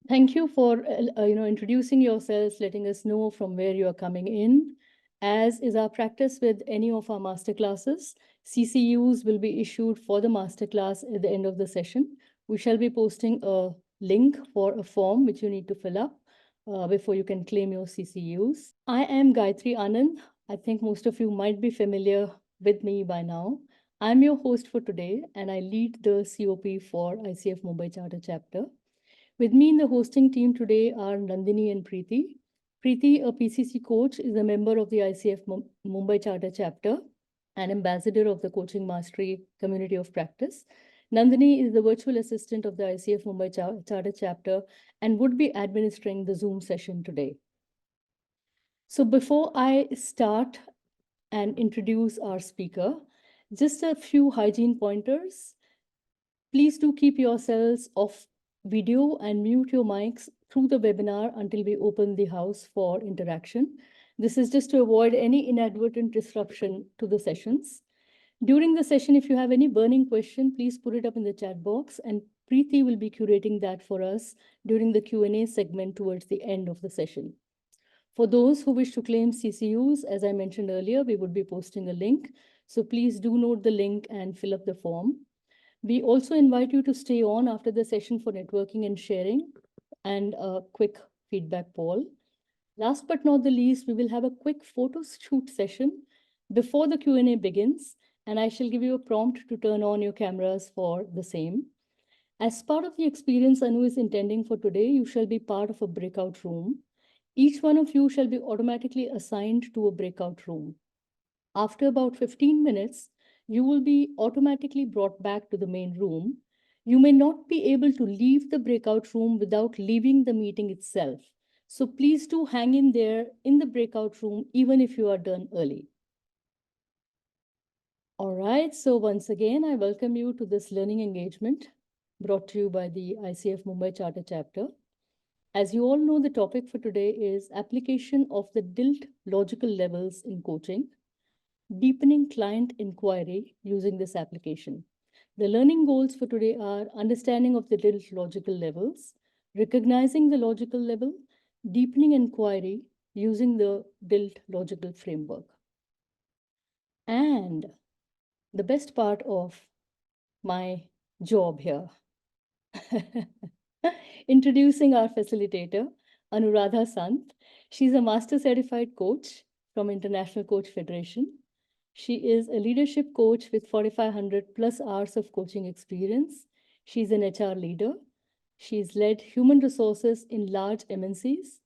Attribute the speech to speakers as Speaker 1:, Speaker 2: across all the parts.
Speaker 1: Thank you for introducing yourselves, letting us know from where you are coming in. As is our practice with any of our masterclasses, CCUs will be issued for the masterclass at the end of the session. We shall be posting a link for a form which you need to fill up before you can claim your CCUs. I am Gayatri Anand. I think most of you might be familiar with me by now. I'm your host for today, and I lead the COP for ICF Mumbai Charter Chapter. With me in the hosting team today are Nandini and Preeti. Preeti, a PCC coach, is a member of the ICF Mumbai Charter Chapter and ambassador of the Coaching Mastery Community of Practice. Nandini is the virtual assistant of the ICF Mumbai Charter Chapter and would be administering the Zoom session today. So before I start and introduce our speaker, just a few hygiene pointers. Please do keep yourselves off video and mute your mics through the webinar until we open the house for interaction. This is just to avoid any inadvertent disruption to the sessions. During the session, if you have any burning question, please put it up in the chat box, and Preeti will be curating that for us during the Q&A segment towards the end of the session. For those who wish to claim CCUs, as I mentioned earlier, we would be posting a link. So please do note the link and fill up the form. We also invite you to stay on after the session for networking and sharing and a quick feedback poll. Last but not the least, we will have a quick photo shoot session before the Q&A begins, and I shall give you a prompt to turn on your cameras for the same. As part of the experience Anu is intending for today, you shall be part of a breakout room. Each one of you shall be automatically assigned to a breakout room. After about 15 minutes, you will be automatically brought back to the main room. You may not be able to leave the breakout room without leaving the meeting itself. So please do hang in there in the breakout room, even if you are done early. All right, so once again, I welcome you to this learning engagement brought to you by the ICF Mumbai Charter Chapter. As you all know, the topic for today is application of the DILT logical levels in coaching. Deepening client inquiry using this application. The learning goals for today are understanding of the DILT logical levels, recognizing the logical level, deepening inquiry using the DILT logical framework. And the best part of my job here, introducing our facilitator, Anuradha Sant. She's a master certified coach from International Coach Federation. She is a leadership coach with 4,500 plus hours of coaching experience. She's an HR leader. She's led human resources in large MNCs.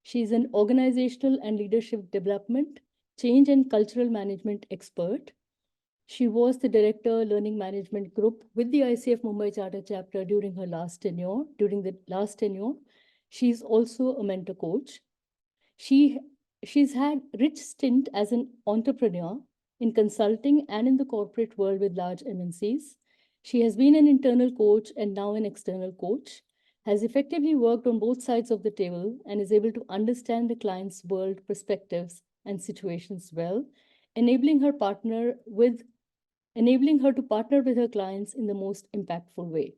Speaker 1: She's an organizational and leadership development, change and cultural management expert. She was the director learning management group with the ICF Mumbai Charter Chapter during her last tenure. She's also a mentor coach. She's had rich stint as an entrepreneur in consulting and in the corporate world with large MNCs. She has been an internal coach and now an external coach, has effectively worked on both sides of the table, and is able to understand the client's world perspectives and situations well, enabling her to partner with her clients in the most impactful way.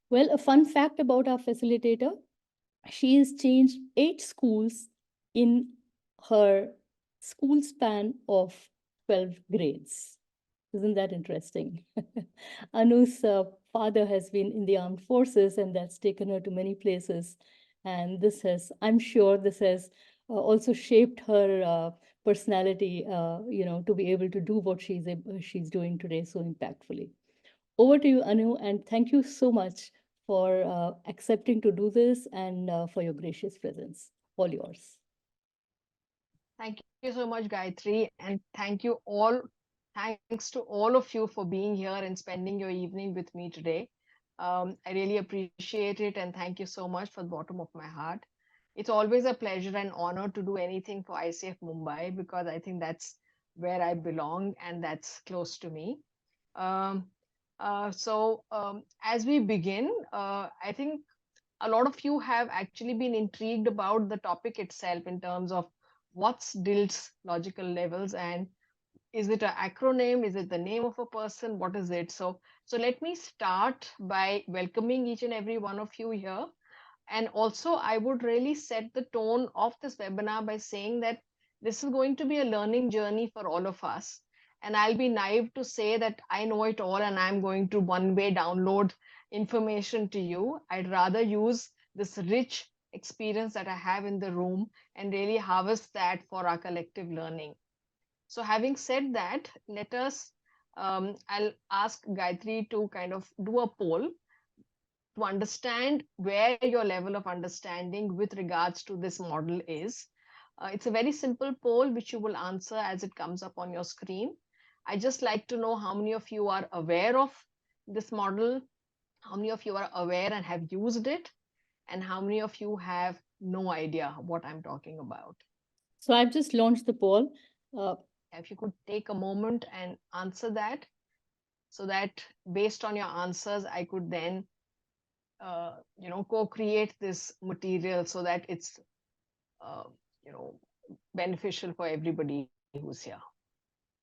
Speaker 1: Well, a fun fact about our facilitator, she has changed 8 schools in her school span of 12 grades. Isn't that interesting? Anu's father has been in the armed forces, and that's taken her to many places. And I'm sure this has also shaped her personality, to be able to do what she's doing today so impactfully. Over to you, Anu, and thank you so much for accepting to do this and for your gracious presence. All yours.
Speaker 2: Thank you so much, Gayatri, and thanks to all of you for being here and spending your evening with me today. I really appreciate it, and thank you so much from the bottom of my heart. It's always a pleasure and honor to do anything for ICF Mumbai because I think that's where I belong and that's close to me. Um, as we begin, I think a lot of you have actually been intrigued about the topic itself in terms of what's DILT's logical levels, and is it an acronym? Is it the name of a person? What is it? So let me start by welcoming each and every one of you here. And also, I would really set the tone of this webinar by saying that this is going to be a learning journey for all of us. And I'll be naive to say that I know it all and I'm going to one way download information to you. I'd rather use this rich experience that I have in the room and really harvest that for our collective learning. So, having said that, let us, I'll ask Gayatri to kind of do a poll to understand where your level of understanding with regards to this model is. It's a very simple poll which you will answer as it comes up on your screen. I just like to know how many of you are aware of this model, how many of you are aware and have used it, and how many of you have no idea what I'm talking about.
Speaker 1: So I've just launched the poll.
Speaker 2: If you could take a moment and answer that, so that based on your answers, I could then co-create this material so that it's uh, you know beneficial for everybody who's here.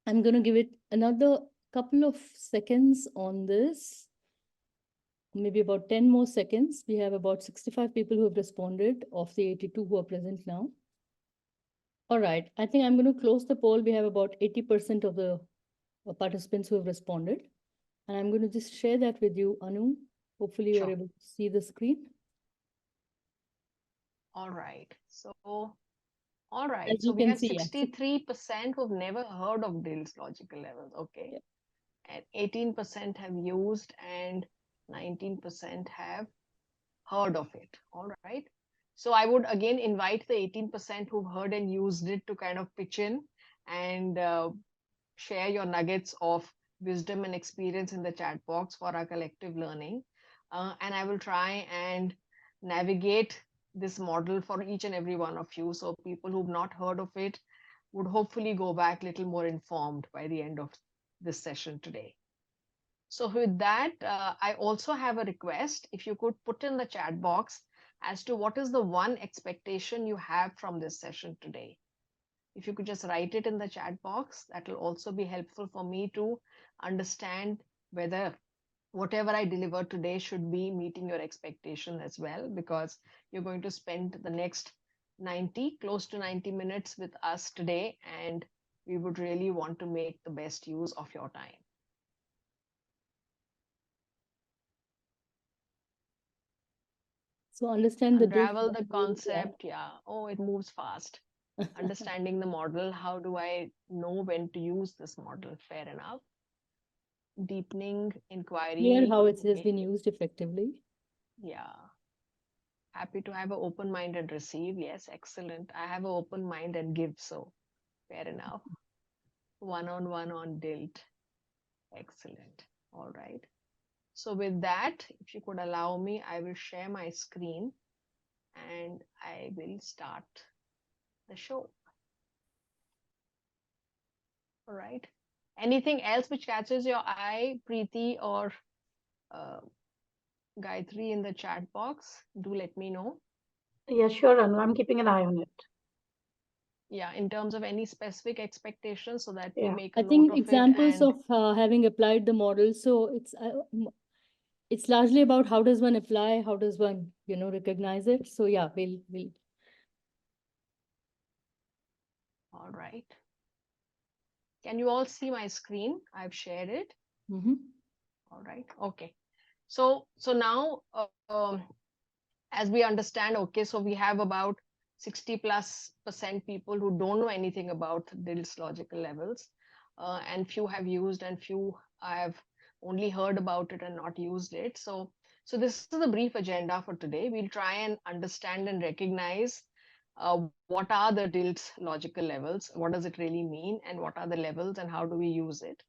Speaker 1: I'm going to give it another couple of seconds on this. Maybe about 10 more seconds. We have about 65 people who have responded of the 82 who are present now. All right, I think I'm going to close the poll. We have about 80% of the participants who have responded. And I'm going to just share that with you, Anu. Hopefully you're
Speaker 2: Sure.
Speaker 1: able to see the screen.
Speaker 2: All right. So, all right.
Speaker 1: As
Speaker 2: So
Speaker 1: you
Speaker 2: we
Speaker 1: can
Speaker 2: have
Speaker 1: see, yeah.
Speaker 2: 63% who've never heard of DILT's logical levels. Okay. Yeah. And 18% have used and 19% have heard of it. All right. So I would again invite the 18% who've heard and used it to kind of pitch in and share your nuggets of wisdom and experience in the chat box for our collective learning. And I will try and navigate this model for each and every one of you. So people who've not heard of it would hopefully go back a little more informed by the end of this session today. So with that, I also have a request. If you could put in the chat box as to what is the one expectation you have from this session today. If you could just write it in the chat box, that will also be helpful for me to understand whether whatever I deliver today should be meeting your expectation as well, because you're going to spend the next 90, close to 90 minutes with us today, and we would really want to make the best use of your time.
Speaker 1: So understand the
Speaker 2: Unravel the concept. Yeah. Oh, it moves fast. Understanding the model. How do I know when to use this model? Fair enough. Deepening inquiry.
Speaker 1: Clear how it has been used effectively.
Speaker 2: Yeah. Happy to have an open mind and receive. Yes, excellent. I have an open mind and give. So fair enough. One-on-one on DILT. Excellent. All right. So with that, if you could allow me, I will share my screen and I will start the show. All right. Anything else which catches your eye, Preeti or Gayatri, in the chat box? Do let me know.
Speaker 3: Yeah, sure, Anu. I'm keeping an eye on it.
Speaker 2: Yeah, in terms of any specific expectations, so that we
Speaker 3: Yeah.
Speaker 2: make a
Speaker 1: I
Speaker 2: note
Speaker 1: think
Speaker 2: of
Speaker 1: examples
Speaker 2: it. And
Speaker 1: of having applied the model. So it's largely about how does one apply, how does one, recognize it. So yeah, we'll.
Speaker 2: all right. Can you all see my screen? I've shared it.
Speaker 1: Mm-hmm.
Speaker 2: All right. Okay. So now, as we understand, okay, so we have about 60+% people who don't know anything about DILT's logical levels, and few have used and few have only heard about it and not used it. So this is the brief agenda for today. We'll try and understand and recognize what are the DILT's logical levels, what does it really mean, and what are the levels and how do we use it.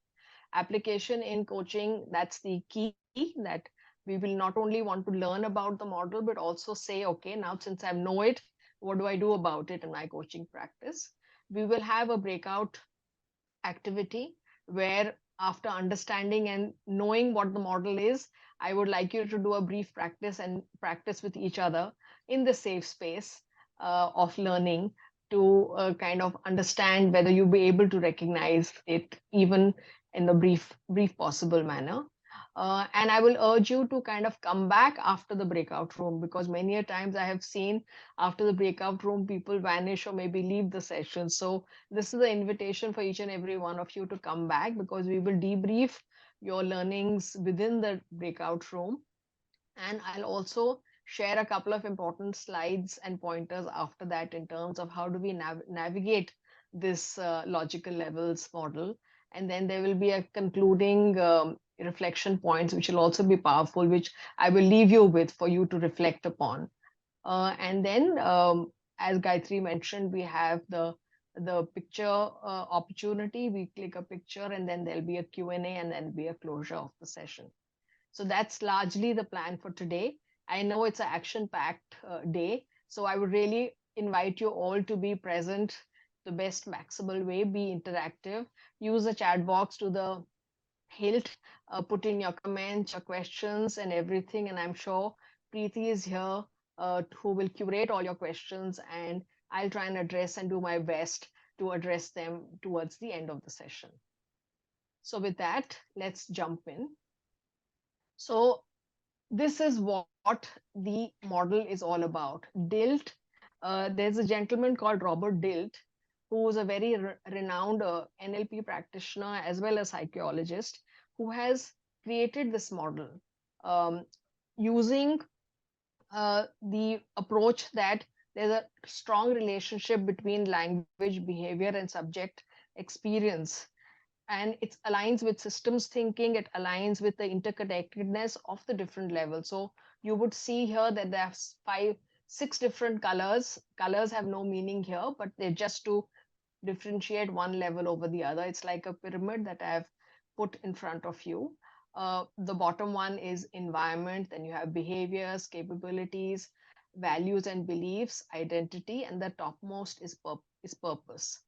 Speaker 2: Application in coaching, that's the key, that we will not only want to learn about the model, but also say, okay, now since I know it, what do I do about it in my coaching practice? We will have a breakout activity where, after understanding and knowing what the model is, I would like you to do a brief practice and practice with each other in the safe space of learning, to kind of understand whether you'll be able to recognize it even in the brief possible manner. And I will urge you to kind of come back after the breakout room, because many a times I have seen after the breakout room, people vanish or maybe leave the session. So this is the invitation for each and every one of you to come back, because we will debrief your learnings within the breakout room. And I'll also share a couple of important slides and pointers after that in terms of how do we navigate this logical levels model. And then there will be a concluding reflection points, which will also be powerful, which I will leave you with for you to reflect upon. And then, as Gayatri mentioned, we have the picture opportunity. We click a picture, and then there'll be a Q&A, and then be a closure of the session. So that's largely the plan for today. I know it's an action-packed day, so I would really invite you all to be present the best maximal way, be interactive, use the chat box to the hilt, put in your comments, your questions, and everything. And I'm sure Preeti is here who will curate all your questions, and I'll try and address and do my best to address them towards the end of the session. So with that, let's jump in. So this is what the model is all about. DILT, there's a gentleman called Robert DILT, who is a very renowned NLP practitioner as well as psychologist, who has created this model using the approach that there's a strong relationship between language, behavior, and subject experience. And it aligns with systems thinking, it aligns with the interconnectedness of the different levels. So you would see here that there's 6 different colors. Colors have no meaning here, but they're just to differentiate one level over the other. It's like a pyramid that I've put in front of you. The bottom one is environment, then you have behaviors, capabilities, values and beliefs, identity, and the topmost is purpose.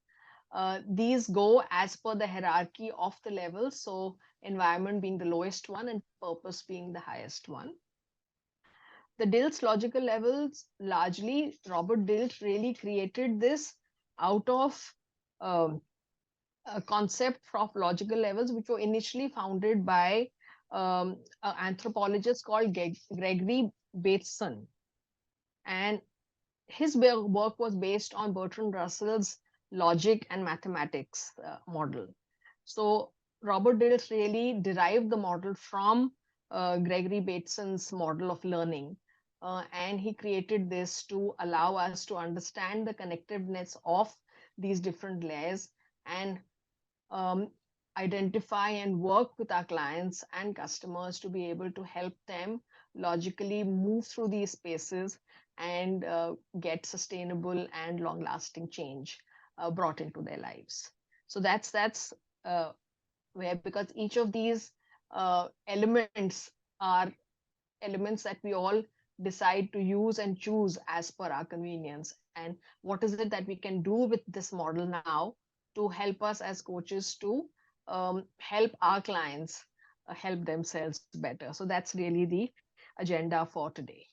Speaker 2: These go as per the hierarchy of the levels. So environment being the lowest one and purpose being the highest one. The DILT's logical levels, largely Robert DILT really created this out of a concept of logical levels, which were initially founded by an anthropologist called Gregory Bateson. And his work was based on Bertrand Russell's logic and mathematics model. So Robert DILT really derived the model from Gregory Bateson's model of learning. And he created this to allow us to understand the connectedness of these different layers and identify and work with our clients and customers to be able to help them logically move through these spaces and get sustainable and long-lasting change brought into their lives. So that's where, because each of these elements are elements that we all decide to use and choose as per our convenience. And what is it that we can do with this model now to help us as coaches to help our clients help themselves better? So that's really the agenda for today.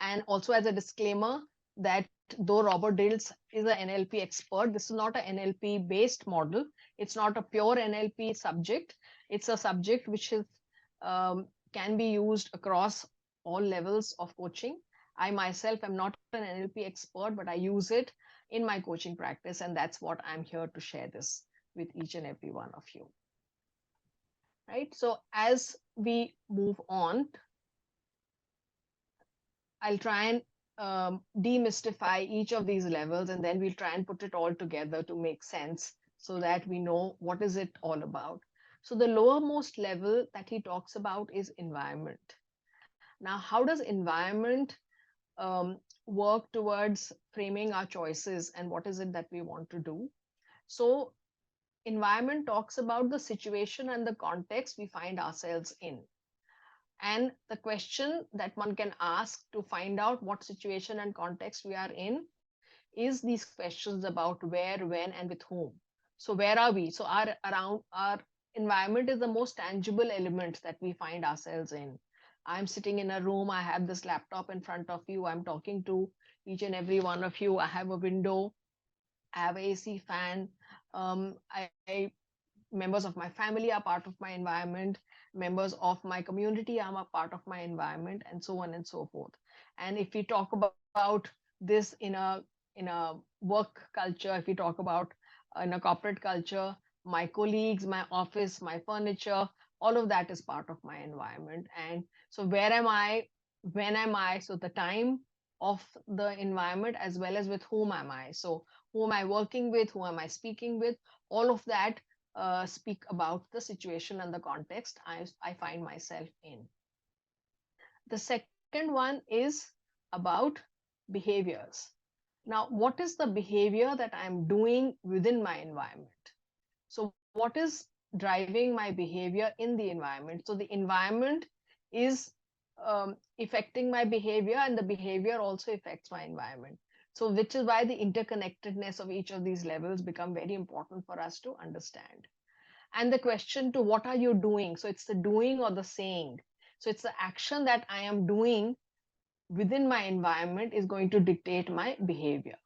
Speaker 2: And also, as a disclaimer, that though Robert DILT is an NLP expert, this is not an NLP based model. It's not a pure NLP subject. It's a subject which is can be used across all levels of coaching. I myself am not an NLP expert, but I use it in my coaching practice, and that's what I'm here to share this with each and every one of you. Right? So as we move on, I'll try and demystify each of these levels, and then we'll try and put it all together to make sense so that we know what is it all about. So the lowermost level that he talks about is environment. Now, how does environment work towards framing our choices, and what is it that we want to do? So environment talks about the situation and the context we find ourselves in. And the question that one can ask to find out what situation and context we are in is these questions about where, when, and with whom. So where are we? So our environment is the most tangible element that we find ourselves in. I'm sitting in a room, I have this laptop in front of you, I'm talking to each and every one of you, I have a window, I have an AC fan, members of my family are part of my environment. members of my community are a part of my environment, and so on and so forth. And if we talk about this in a work culture, if we talk about in a corporate culture, my colleagues, my office, my furniture, all of that is part of my environment. And so where am I, when am I, so the time of the environment, as well as with whom am I. So who am I working with, who am I speaking with, all of that speak about the situation and the context I find myself in. The second one is about behaviors. Now, what is the behavior that I'm doing within my environment? So, what is driving my behavior in the environment? So, the environment is affecting my behavior, and the behavior also affects my environment. So, which is why the interconnectedness of each of these levels become very important for us to understand. And the question to what are you doing? So, it's the doing or the saying. So, it's the action that I am doing within my environment is going to dictate my behavior.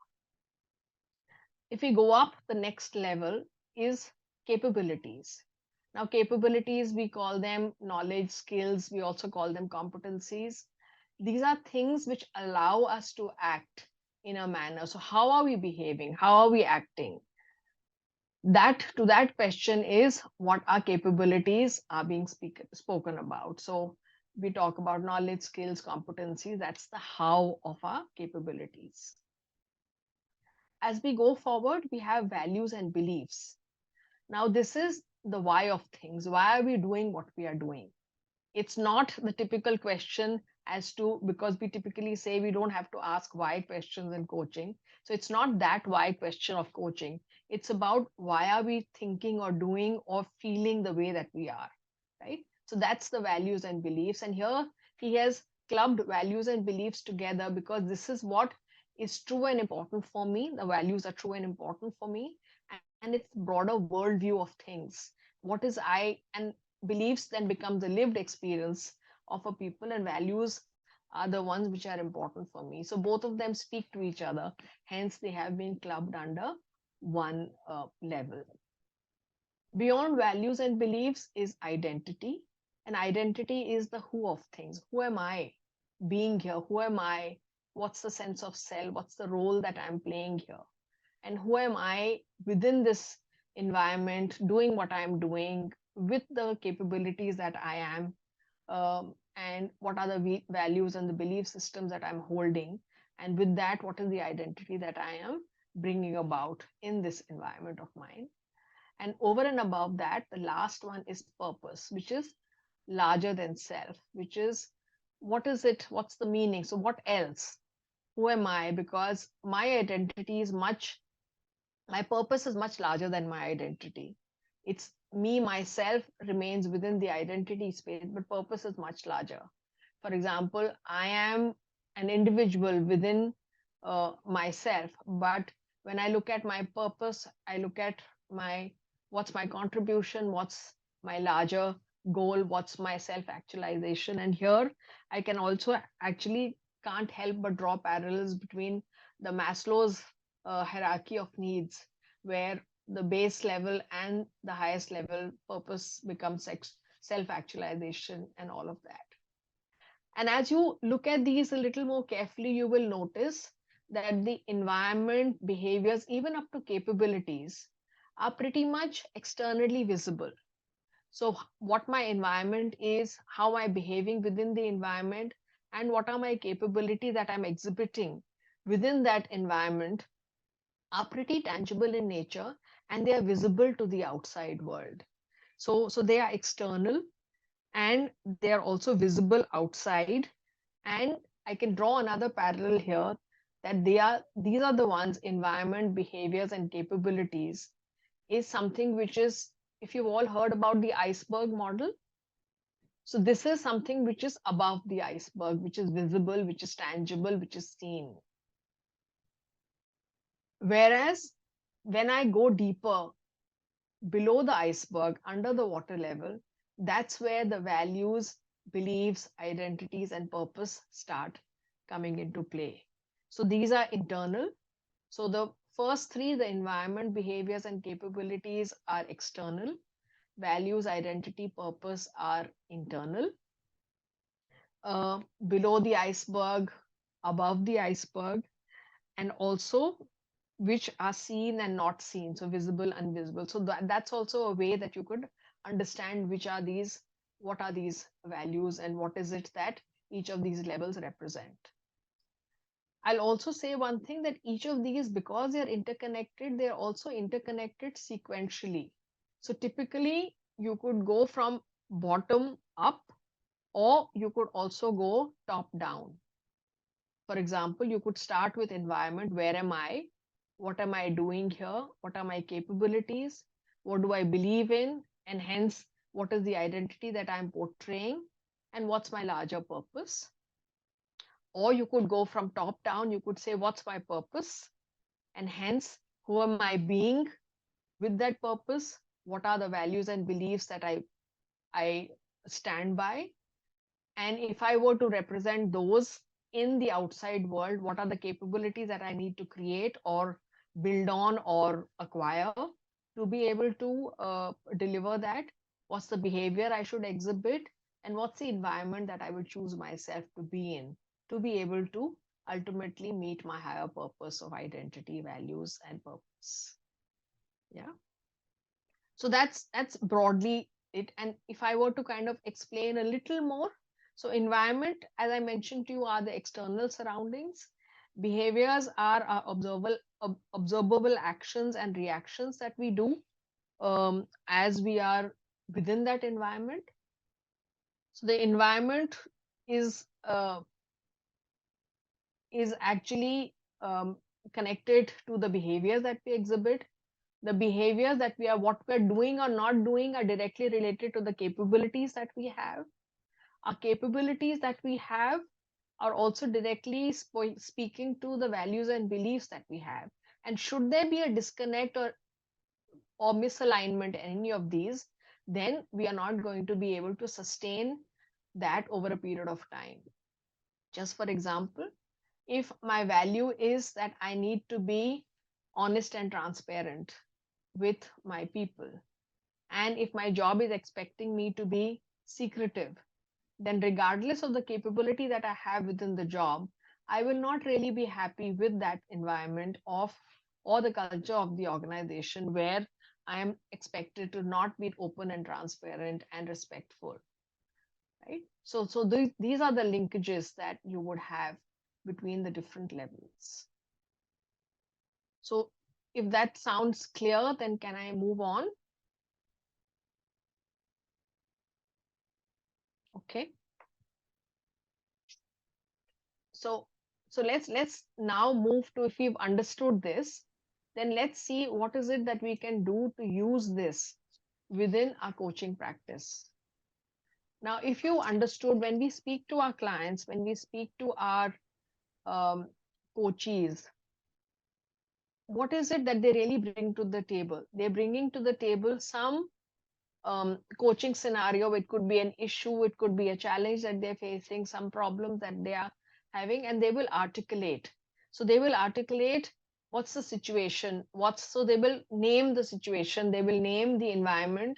Speaker 2: If we go up, the next level is capabilities. Now, capabilities, we call them knowledge, skills, we also call them competencies. These are things which allow us to act in a manner. So, how are we behaving? How are we acting? That to that question is what our capabilities are being spoken about. So, we talk about knowledge, skills, competencies. That's the how of our capabilities. As we go forward, we have values and beliefs. Now, this is the why of things. Why are we doing what we are doing? It's not the typical question as to, because we typically say we don't have to ask why questions in coaching. So it's not that why question of coaching. It's about why are we thinking or doing or feeling the way that we are, right? So that's the values and beliefs. And here he has clubbed values and beliefs together because this is what is true and important for me. The values are true and important for me. And it's broader worldview of things. What is I, and beliefs then becomes the lived experience of a people, and values are the ones which are important for me. So both of them speak to each other. Hence, they have been clubbed under one level. Beyond values and beliefs is identity. And identity is the who of things. Who am I being here? Who am I? What's the sense of self? What's the role that I'm playing here? And who am I within this environment, doing what I'm doing with the capabilities that I am, and what are the values and the belief systems that I'm holding, and with that, what is the identity that I am bringing about in this environment of mine. And over and above that, the last one is purpose, which is larger than self, which is what is it, what's the meaning, so what else, who am I, because my identity is much, my purpose is much larger than my identity. It's me, myself remains within the identity space, but purpose is much larger. For example, I am an individual within myself, but when I look at my purpose, I look at my, what's my contribution, what's my larger goal, what's my self actualization. And here I can also actually can't help but draw parallels between the Maslow's hierarchy of needs, where the base level and the highest level purpose becomes self actualization and all of that. And as you look at these a little more carefully, you will notice that the environment, behaviors, even up to capabilities, are pretty much externally visible. So, what my environment is, how I'm behaving within the environment, and what are my capabilities that I'm exhibiting within that environment are pretty tangible in nature, and they are visible to the outside world. So they are external, and they are also visible outside. And I can draw another parallel here, that these are the ones, environment, behaviors, and capabilities is something which is, if you've all heard about the iceberg model, so this is something which is above the iceberg, which is visible, which is tangible, which is seen. Whereas when I go deeper below the iceberg, under the water level, that's where the values, beliefs, identities, and purpose start coming into play. So these are internal. So the first three, the environment, behaviors, and capabilities, are external. values, identity, purpose are internal. Below the iceberg, above the iceberg, and also which are seen and not seen, so visible, invisible. So that's also a way that you could understand which are these, what are these values, and what is it that each of these levels represent. I'll also say one thing, that each of these, because they're interconnected, they're also interconnected sequentially. So typically you could go from bottom up, or you could also go top down. For example, you could start with environment. Where am I? What am I doing here? What are my capabilities? What do I believe in? And hence, what is the identity that I'm portraying? And what's my larger purpose? Or you could go from top down. You could say, what's my purpose? And hence, who am I being with that purpose? What are the values and beliefs that I stand by? And if I were to represent those in the outside world, what are the capabilities that I need to create or build on or acquire to be able to deliver that? What's the behavior I should exhibit? And what's the environment that I would choose myself to be in to be able to ultimately meet my higher purpose of identity, values, and purpose? Yeah. So that's broadly it. And if I were to kind of explain a little more, so environment, as I mentioned to you, are the external surroundings. Behaviors are our observable actions and reactions that we do as we are within that environment. So the environment is actually connected to the behaviors that we exhibit. The behaviors that we are, what we're doing or not doing, are directly related to the capabilities that we have. Our capabilities that we have are also directly speaking to the values and beliefs that we have. And should there be a disconnect or misalignment in any of these, then we are not going to be able to sustain that over a period of time. Just for example, if my value is that I need to be honest and transparent with my people, and if my job is expecting me to be secretive, then regardless of the capability that I have within the job, I will not really be happy with that environment of, or the culture of the organization where I am expected to not be open and transparent and respectful. Right? So these are the linkages that you would have between the different levels. So if that sounds clear, then can I move on? Okay. So let's now move to, if we've understood this, then let's see what is it that we can do to use this within our coaching practice. Now, if you understood, when we speak to our clients, when we speak to our coachees, what is it that they really bring to the table? They're bringing to the table some coaching scenario. It could be an issue, it could be a challenge that they're facing, some problems that they are having, and they will articulate. So they will articulate what's the situation, so they will name the situation, they will name the environment,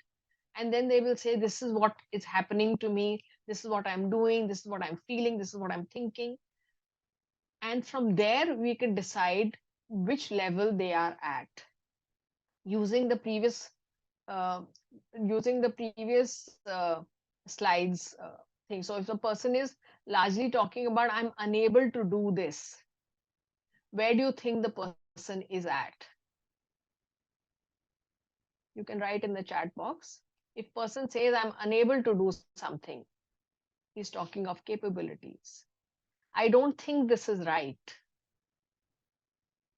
Speaker 2: and then they will say, this is what is happening to me, this is what I'm doing, this is what I'm feeling, this is what I'm thinking. And from there, we can decide which level they are at using the previous uh, slides thing. So if a person is largely talking about, I'm unable to do this, where do you think the person is at? You can write in the chat box. If person says, I'm unable to do something, he's talking of capabilities. I don't think this is right.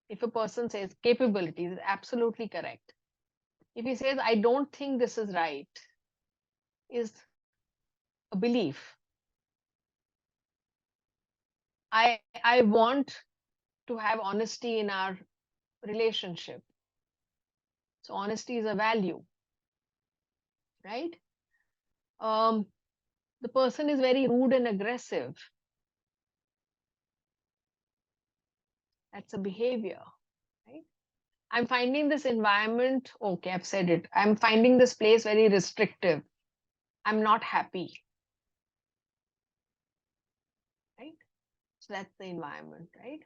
Speaker 2: If a person says capabilities, is absolutely correct. If he says, I don't think this is right, is a belief. I want to have honesty in our relationship. So honesty is a value, right? The person is very rude and aggressive. That's a behavior, right? I'm finding this environment, okay, I've said it. I'm finding this place very restrictive. I'm not happy, right? So that's the environment, right?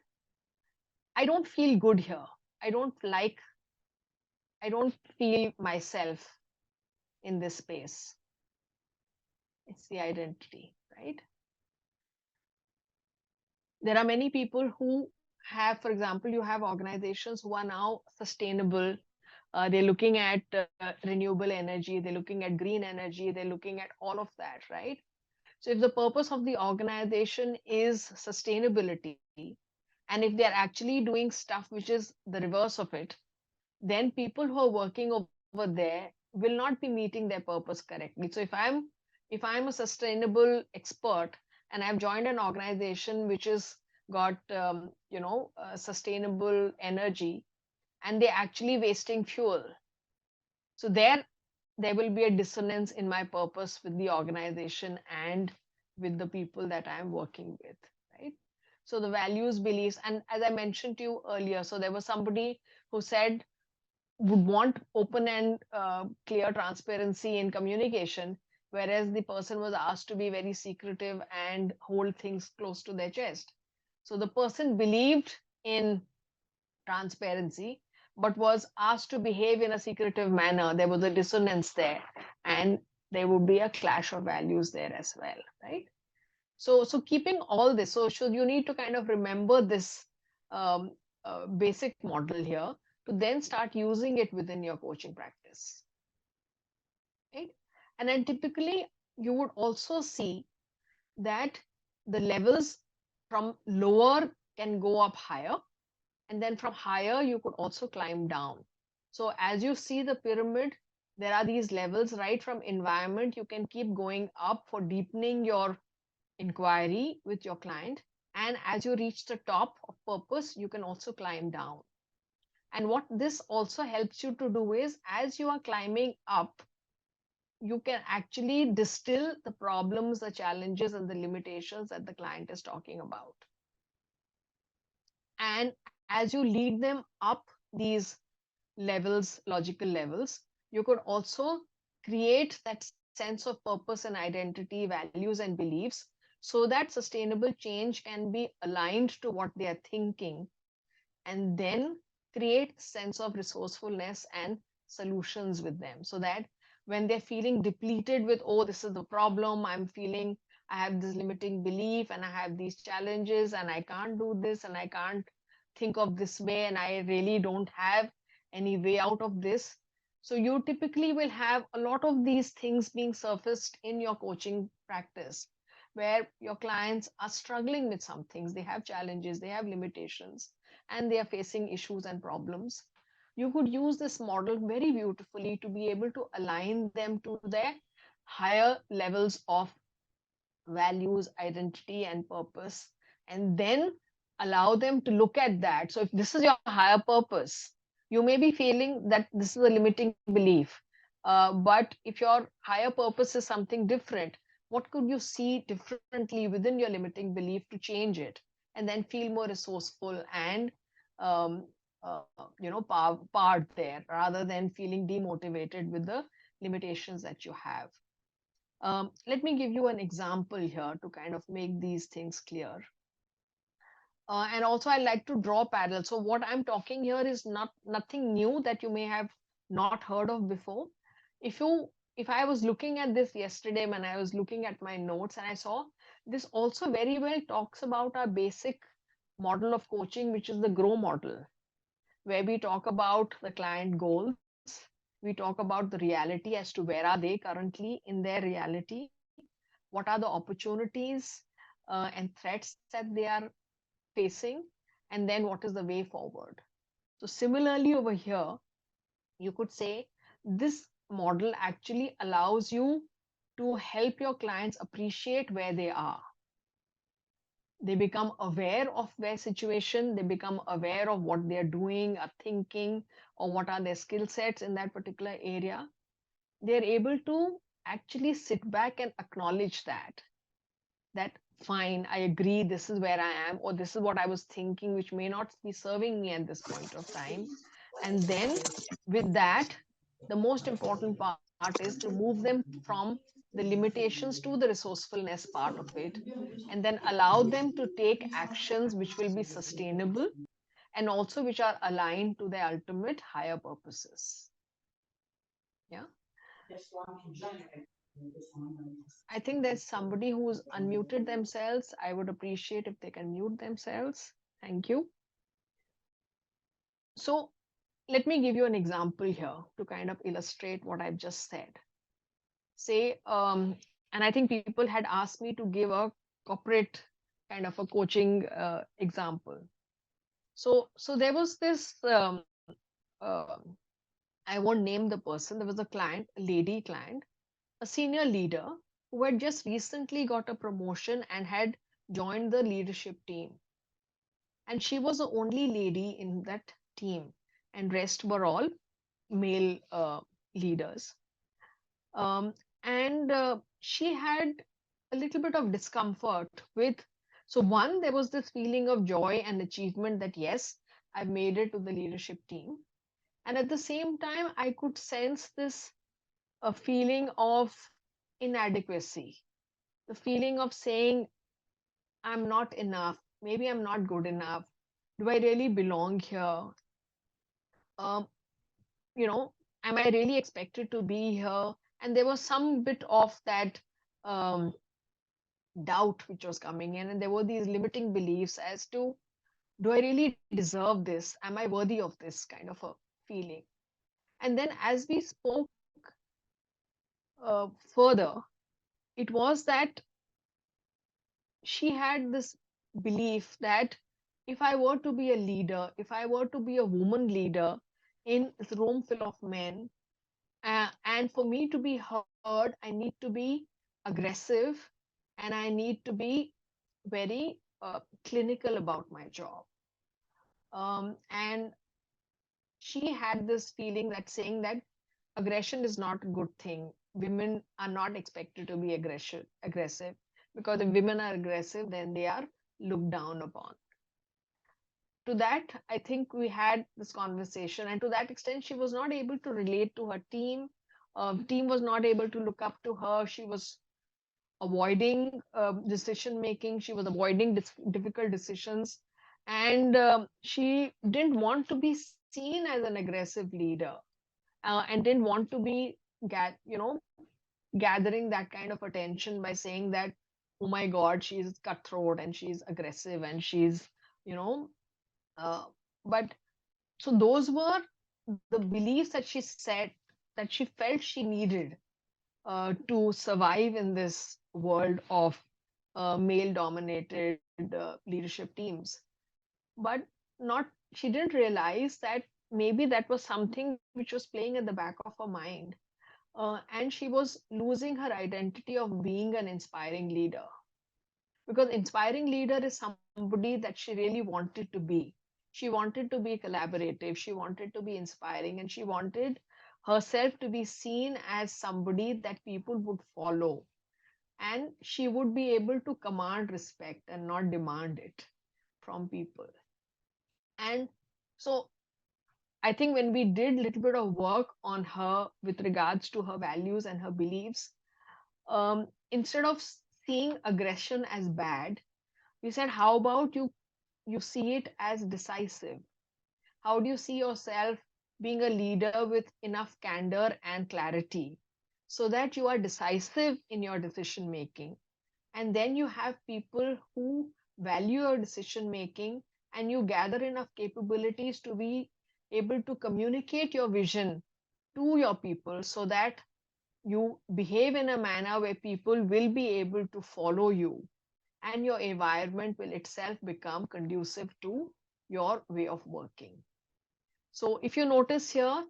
Speaker 2: I don't feel good here. I don't like, I don't feel myself in this space. It's the identity, right? There are many people who have, for example, you have organizations who are now sustainable. They're looking at renewable energy, they're looking at green energy, they're looking at all of that, right? So if the purpose of the organization is sustainability, and if they're actually doing stuff which is the reverse of it, then people who are working over there will not be meeting their purpose correctly. So if I'm a sustainable expert and I've joined an organization which is got sustainable energy, and they're actually wasting fuel, so there will be a dissonance in my purpose with the organization and with the people that I'm working with, right? So the values, beliefs, and as I mentioned to you earlier, so there was somebody who said would want open and clear transparency in communication, whereas the person was asked to be very secretive and hold things close to their chest. So the person believed in transparency but was asked to behave in a secretive manner. There was a dissonance there, and there would be a clash of values there as well, right? So keeping all this, so you need to kind of remember this um, basic model here to then start using it within your coaching practice, right? And then typically you would also see that the levels from lower can go up higher, and then from higher you could also climb down. So as you see the pyramid, there are these levels. Right from environment, you can keep going up for deepening your inquiry with your client, and as you reach the top of purpose, you can also climb down. And what this also helps you to do is, as you are climbing up, you can actually distill the problems, the challenges, and the limitations that the client is talking about. And as you lead them up these levels, logical levels, you could also create that sense of purpose and identity, values, and beliefs, so that sustainable change can be aligned to what they are thinking, and then create sense of resourcefulness and solutions with them, so that when they're feeling depleted with, oh, this is the problem, I'm feeling I have this limiting belief and I have these challenges and I can't do this and I can't think of this way and I really don't have any way out of this. So you typically will have a lot of these things being surfaced in your coaching practice, where your clients are struggling with some things, they have challenges, they have limitations, and they are facing issues and problems. You could use this model very beautifully to be able to align them to their higher levels of values, identity, and purpose, and then allow them to look at that. So, if this is your higher purpose, you may be feeling that this is a limiting belief. But if your higher purpose is something different, what could you see differently within your limiting belief to change it, and then feel more resourceful and um, powered there, rather than feeling demotivated with the limitations that you have. Let me give you an example here to kind of make these things clear. And also, I like to draw parallels. So what I'm talking here is nothing new that you may have not heard of before. If I was looking at this yesterday when I was looking at my notes, and I saw this also very well talks about our basic model of coaching, which is the GROW model, where we talk about the client goals, we talk about the reality as to where are they currently in their reality, what are the opportunities and threats that they are facing, and then what is the way forward. So similarly over here, you could say this model actually allows you to help your clients appreciate where they are. They become aware of their situation, they become aware of what they're doing, are thinking, or what are their skill sets in that particular area. They're able to actually sit back and acknowledge that fine, I agree, this is where I am, or this is what I was thinking, which may not be serving me at this point of time. And then with that, the most important part is to move them from the limitations to the resourcefulness part of it, and then allow them to take actions which will be sustainable and also which are aligned to their ultimate higher purposes. Yeah. I think there's somebody who's unmuted themselves. I would appreciate if they can mute themselves. Thank you. So let me give you an example here to kind of illustrate what I've just said. Say, and I think people had asked me to give a corporate kind of a coaching example. So there was this, uh, I won't name the person. There was a client, a lady client, a senior leader who had just recently got a promotion and had joined the leadership team. And she was the only lady in that team, and rest were all male leaders. Um, and she had a little bit of discomfort with. So, one, there was this feeling of joy and achievement that, yes, I've made it to the leadership team. And at the same time, I could sense this a feeling of inadequacy, the feeling of saying, I'm not enough, maybe I'm not good enough. Do I really belong here? Um, you know, am I really expected to be here? And there was some bit of that um, doubt which was coming in, and there were these limiting beliefs as to, do I really deserve this? Am I worthy of this kind of a feeling? And then as we spoke further, it was that she had this belief that if I were to be a leader, if I were to be a woman leader in this room full of men, and for me to be heard, I need to be aggressive, and I need to be very clinical about my job. And she had this feeling that saying that aggression is not a good thing. Women are not expected to be aggressive, because if women are aggressive, then they are looked down upon. To that, I think we had this conversation, and to that extent, she was not able to relate to her team. Team was not able to look up to her. She was avoiding decision making. She was avoiding difficult decisions, and she didn't want to be seen as an aggressive leader, and didn't want to be gathering that kind of attention by saying that, oh my god, she's cutthroat and she's aggressive and she's you know uh, but so those were the beliefs that she said that she felt she needed to survive in this world of male dominated leadership teams. But not she didn't realize that maybe that was something which was playing at the back of her mind, and she was losing her identity of being an inspiring leader, because inspiring leader is somebody that she really wanted to be. She wanted to be collaborative, she wanted to be inspiring, and she wanted herself to be seen as somebody that people would follow, and she would be able to command respect and not demand it from people. And so I think when we did a little bit of work on her with regards to her values and her beliefs, instead of seeing aggression as bad, we said, how about you see it as decisive? How do you see yourself being a leader with enough candor and clarity so that you are decisive in your decision making? And then you have people who value your decision making, and you gather enough capabilities to be able to communicate your vision to your people so that you behave in a manner where people will be able to follow you, and your environment will itself become conducive to your way of working. So if you notice here,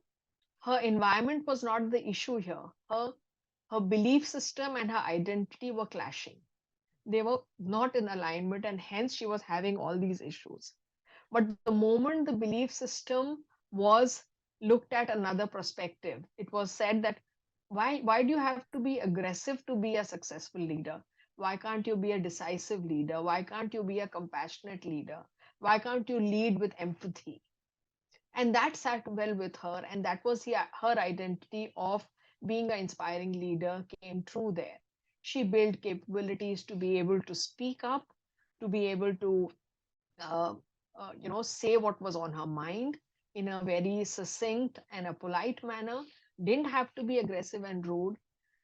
Speaker 2: her environment was not the issue here. Her belief system and her identity were clashing. They were not in alignment, and hence she was having all these issues. But the moment the belief system was looked at another perspective, it was said that, why do you have to be aggressive to be a successful leader? Why can't you be a decisive leader? Why can't you be a compassionate leader? Why can't you lead with empathy? And that sat well with her, and that was her identity of being an inspiring leader came true there. She built capabilities to be able to speak up, to be able to uh, say what was on her mind in a very succinct and a polite manner, didn't have to be aggressive and rude,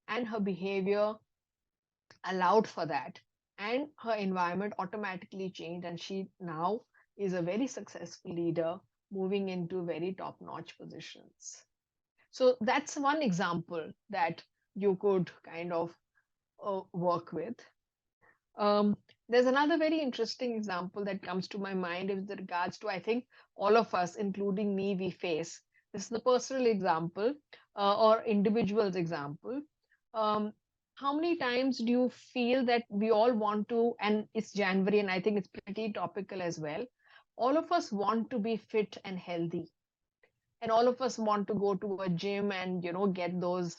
Speaker 2: and her behavior allowed for that. And her environment automatically changed, and she now is a very successful leader moving into very top notch positions. So that's one example that you could kind of work with. There's another very interesting example that comes to my mind with regards to, I think, all of us, including me, we face. This is the personal example or individual's example. Um, how many times do you feel that we all want to, and it's January, and I think it's pretty topical as well. All of us want to be fit and healthy, and all of us want to go to a gym and get those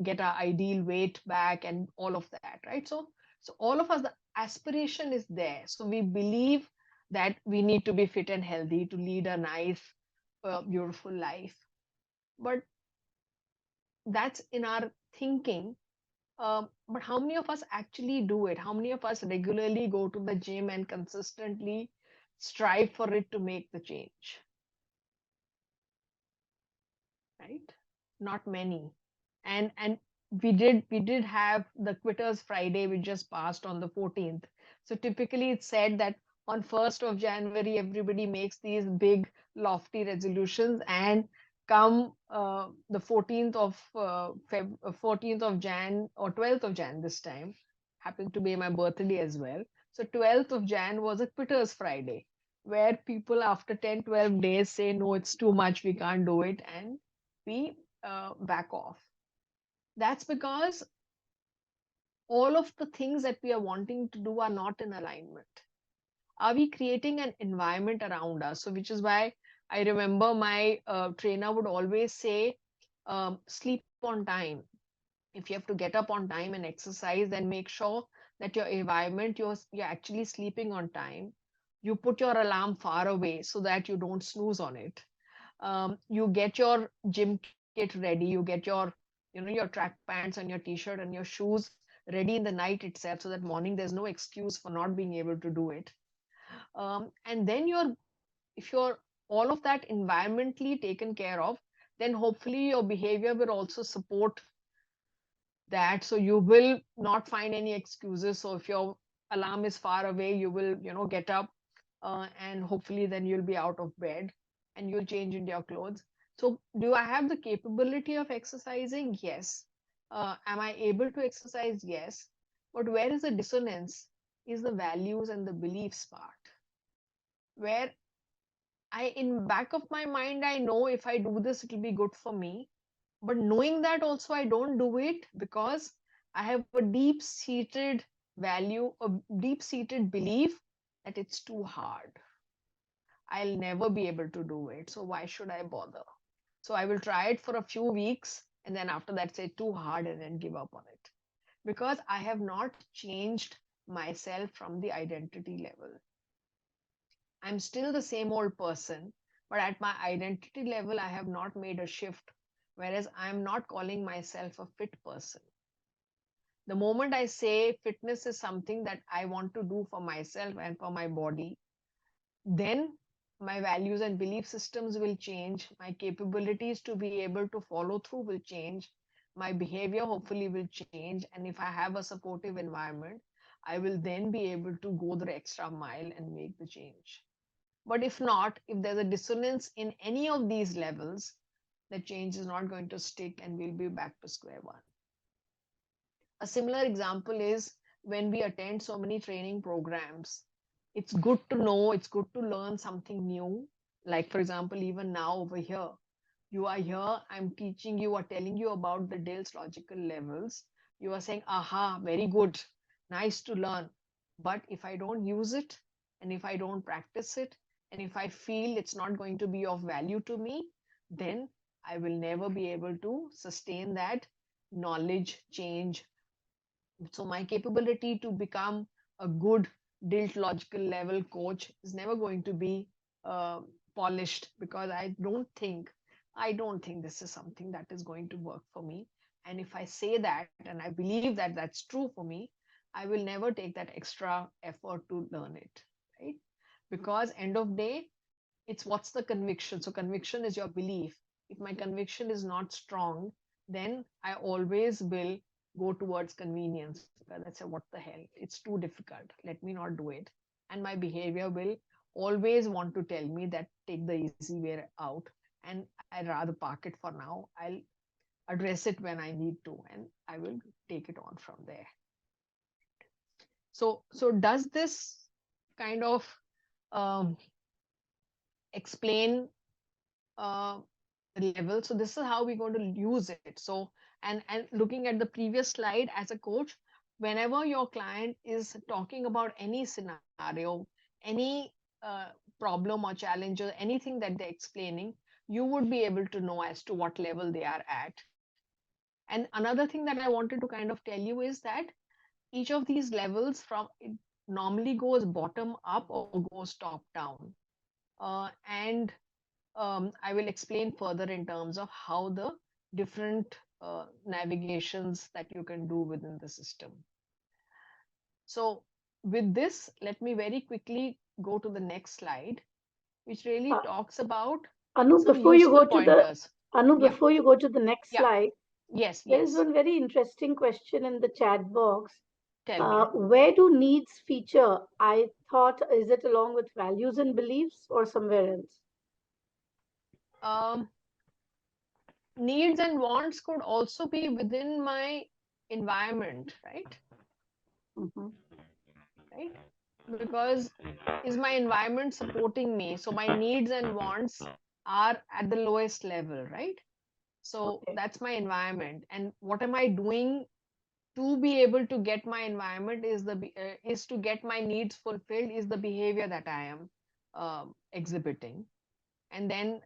Speaker 2: get our ideal weight back and all of that, right? So all of us, the aspiration is there, so we believe that we need to be fit and healthy to lead a nice beautiful life. But that's in our thinking. But how many of us actually do it? How many of us regularly go to the gym and consistently strive for it to make the change? Right? Not many. And we did have the Quitters Friday, which just passed on the 14th. So typically it's said that on 1st of January everybody makes these big lofty resolutions, and come the 14th of 14th of Jan or 12th of Jan, this time happened to be my birthday as well. So 12th of Jan was a Quitters Friday, where people after 10-12 days say no, it's too much, we can't do it, and we back off. That's because all of the things that we are wanting to do are not in alignment. Are we creating an environment around us? So, which is why I remember my trainer would always say, sleep on time. If you have to get up on time and exercise, then make sure that your environment, you're actually sleeping on time. You put your alarm far away so that you don't snooze on it. You get your gym kit ready, you get your track pants and your t-shirt and your shoes ready in the night itself, so that morning there's no excuse for not being able to do it. And then if you're all of that environmentally taken care of, then hopefully your behavior will also support that. So you will not find any excuses. So if your alarm is far away, you will get up, and hopefully then you'll be out of bed and you'll change into your clothes. So do I have the capability of exercising? Yes. Am I able to exercise? Yes. But where is the dissonance is the values and the beliefs part, where in back of my mind, I know if I do this it'll be good for me, but knowing that also I don't do it because I have a deep seated value, a deep seated belief that it's too hard. I'll never be able to do it. So why should I bother? So I will try it for a few weeks and then after that say too hard and then give up on it. Because I have not changed myself from the identity level. I'm still the same old person, but at my identity level, I have not made a shift. Whereas I'm not calling myself a fit person. The moment I say fitness is something that I want to do for myself and for my body, then my values and belief systems will change. My capabilities to be able to follow through will change. My behavior hopefully will change. And if I have a supportive environment, I will then be able to go the extra mile and make the change. But if not, if there's a dissonance in any of these levels, the change is not going to stick and we'll be back to square one. A similar example is when we attend so many training programs. It's good to know, it's good to learn something new. Like, for example, even now over here, you are here, I'm teaching you or telling you about the DILT logical levels. You are saying, aha, very good, nice to learn. But if I don't use it, and if I don't practice it, and if I feel it's not going to be of value to me, then I will never be able to sustain that knowledge change. So my capability to become a good DILT logical level coach is never going to be polished, because I don't think this is something that is going to work for me. And if I say that and I believe that that's true for me, I will never take that extra effort to learn it, right? Because end of day, it's what's the conviction. So conviction is your belief. If my conviction is not strong, then I always will go towards convenience, because I say, what the hell, it's too difficult, let me not do it. And my behavior will always want to tell me that take the easy way out, and I rather park it for now. I'll address it when I need to, and I will take it on from there. So does this kind of um, explain uh, the level? So this is how we're going to use it. So and looking at the previous slide, as a coach, whenever your client is talking about any scenario, any problem or challenge, or anything that they're explaining, you would be able to know as to what level they are at. And another thing that I wanted to kind of tell you is that each of these levels, from it normally goes bottom up or goes top down. And I will explain further in terms of how the different navigations that you can do within the system. So with this, let me very quickly go to the next slide, which really
Speaker 3: Uh,
Speaker 2: talks about
Speaker 3: Anu,
Speaker 2: some
Speaker 3: before you
Speaker 2: useful
Speaker 3: go to the
Speaker 2: pointers.
Speaker 3: Anu,
Speaker 2: Yeah,
Speaker 3: before you go to the next
Speaker 2: yeah,
Speaker 3: slide,
Speaker 2: yes,
Speaker 3: there is
Speaker 2: yes.
Speaker 3: one very interesting question in the chat box.
Speaker 2: Tell me.
Speaker 3: Where do needs feature? I thought, is it along with values and beliefs or somewhere else?
Speaker 2: Um, Needs and wants could also be within my environment, right?
Speaker 3: Mm-hmm.
Speaker 2: Right? Because is my environment supporting me? So my needs and wants are at the lowest level, right? So
Speaker 3: Okay.
Speaker 2: that's my environment. And what am I doing to be able to get my environment is to get my needs fulfilled, is the behavior that I am exhibiting. And then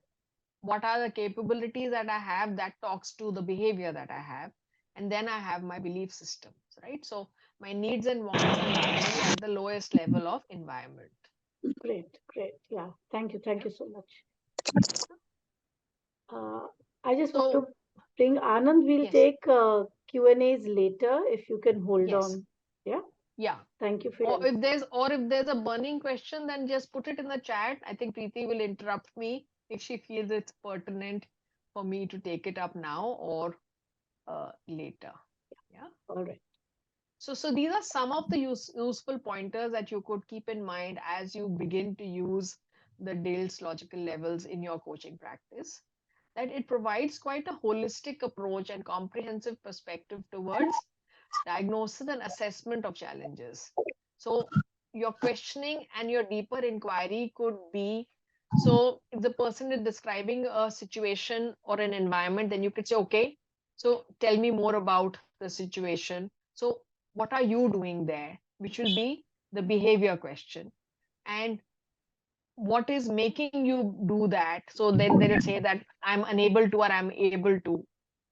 Speaker 2: what are the capabilities that I have that talks to the behavior that I have. And then I have my belief systems, right? So my needs and wants are normally at the lowest level of environment.
Speaker 3: Great, great. Yeah. Thank you. Thank you so much. Uh, I just want
Speaker 2: So
Speaker 3: to bring Anand. We'll
Speaker 2: yes,
Speaker 3: take Q&As later if you can hold
Speaker 2: yes,
Speaker 3: on. Yeah.
Speaker 2: yeah.
Speaker 3: Thank you for your
Speaker 2: Or if there's a burning question, then just put it in the chat. I think Preeti will interrupt me if she feels it's pertinent for me to take it up now or later. Yeah.
Speaker 3: all right.
Speaker 2: So these are some of the useful pointers that you could keep in mind as you begin to use the DILT's logical levels in your coaching practice. That it provides quite a holistic approach and comprehensive perspective towards diagnosis and assessment of challenges. So your questioning and your deeper inquiry could be, so if the person is describing a situation or an environment, then you could say, okay, so tell me more about the situation. So what are you doing there? Which will be the behavior question. And what is making you do that? So then they will say that I'm unable to or I'm able to.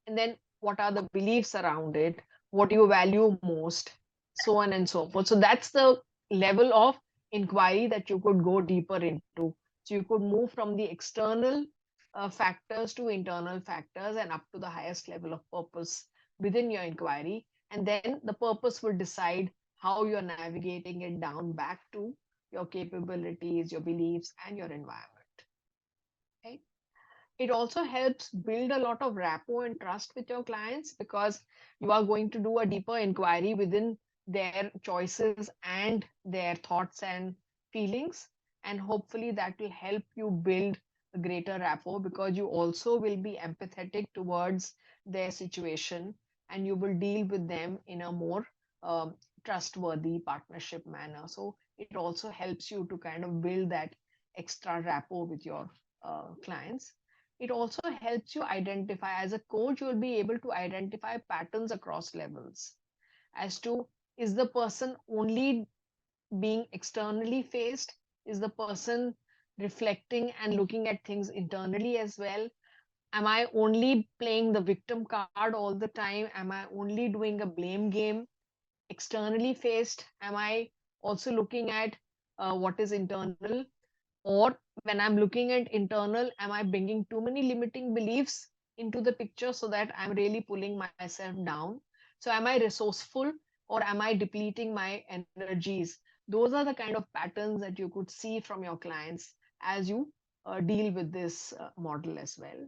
Speaker 2: And then what are the beliefs around it? What do you value most? So on and so forth. So that's the level of inquiry that you could go deeper into. So you could move from the external factors to internal factors and up to the highest level of purpose within your inquiry. And then the purpose will decide how you're navigating it down back to your capabilities, your beliefs, and your environment. Right? It also helps build a lot of rapport and trust with your clients, because you are going to do a deeper inquiry within their choices and their thoughts and feelings. And hopefully that will help you build a greater rapport, because you also will be empathetic towards their situation and you will deal with them in a more um, trustworthy partnership manner. So it also helps you to kind of build that extra rapport with your clients. It also helps you identify, as a coach, you'll be able to identify patterns across levels as to, is the person only being externally faced? Is the person reflecting and looking at things internally as well? Am I only playing the victim card all the time? Am I only doing a blame game externally faced? Am I also looking at what is internal? Or when I'm looking at internal, am I bringing too many limiting beliefs into the picture so that I'm really pulling myself down? So am I resourceful or am I depleting my energies? Those are the kind of patterns that you could see from your clients as you deal with this model as well.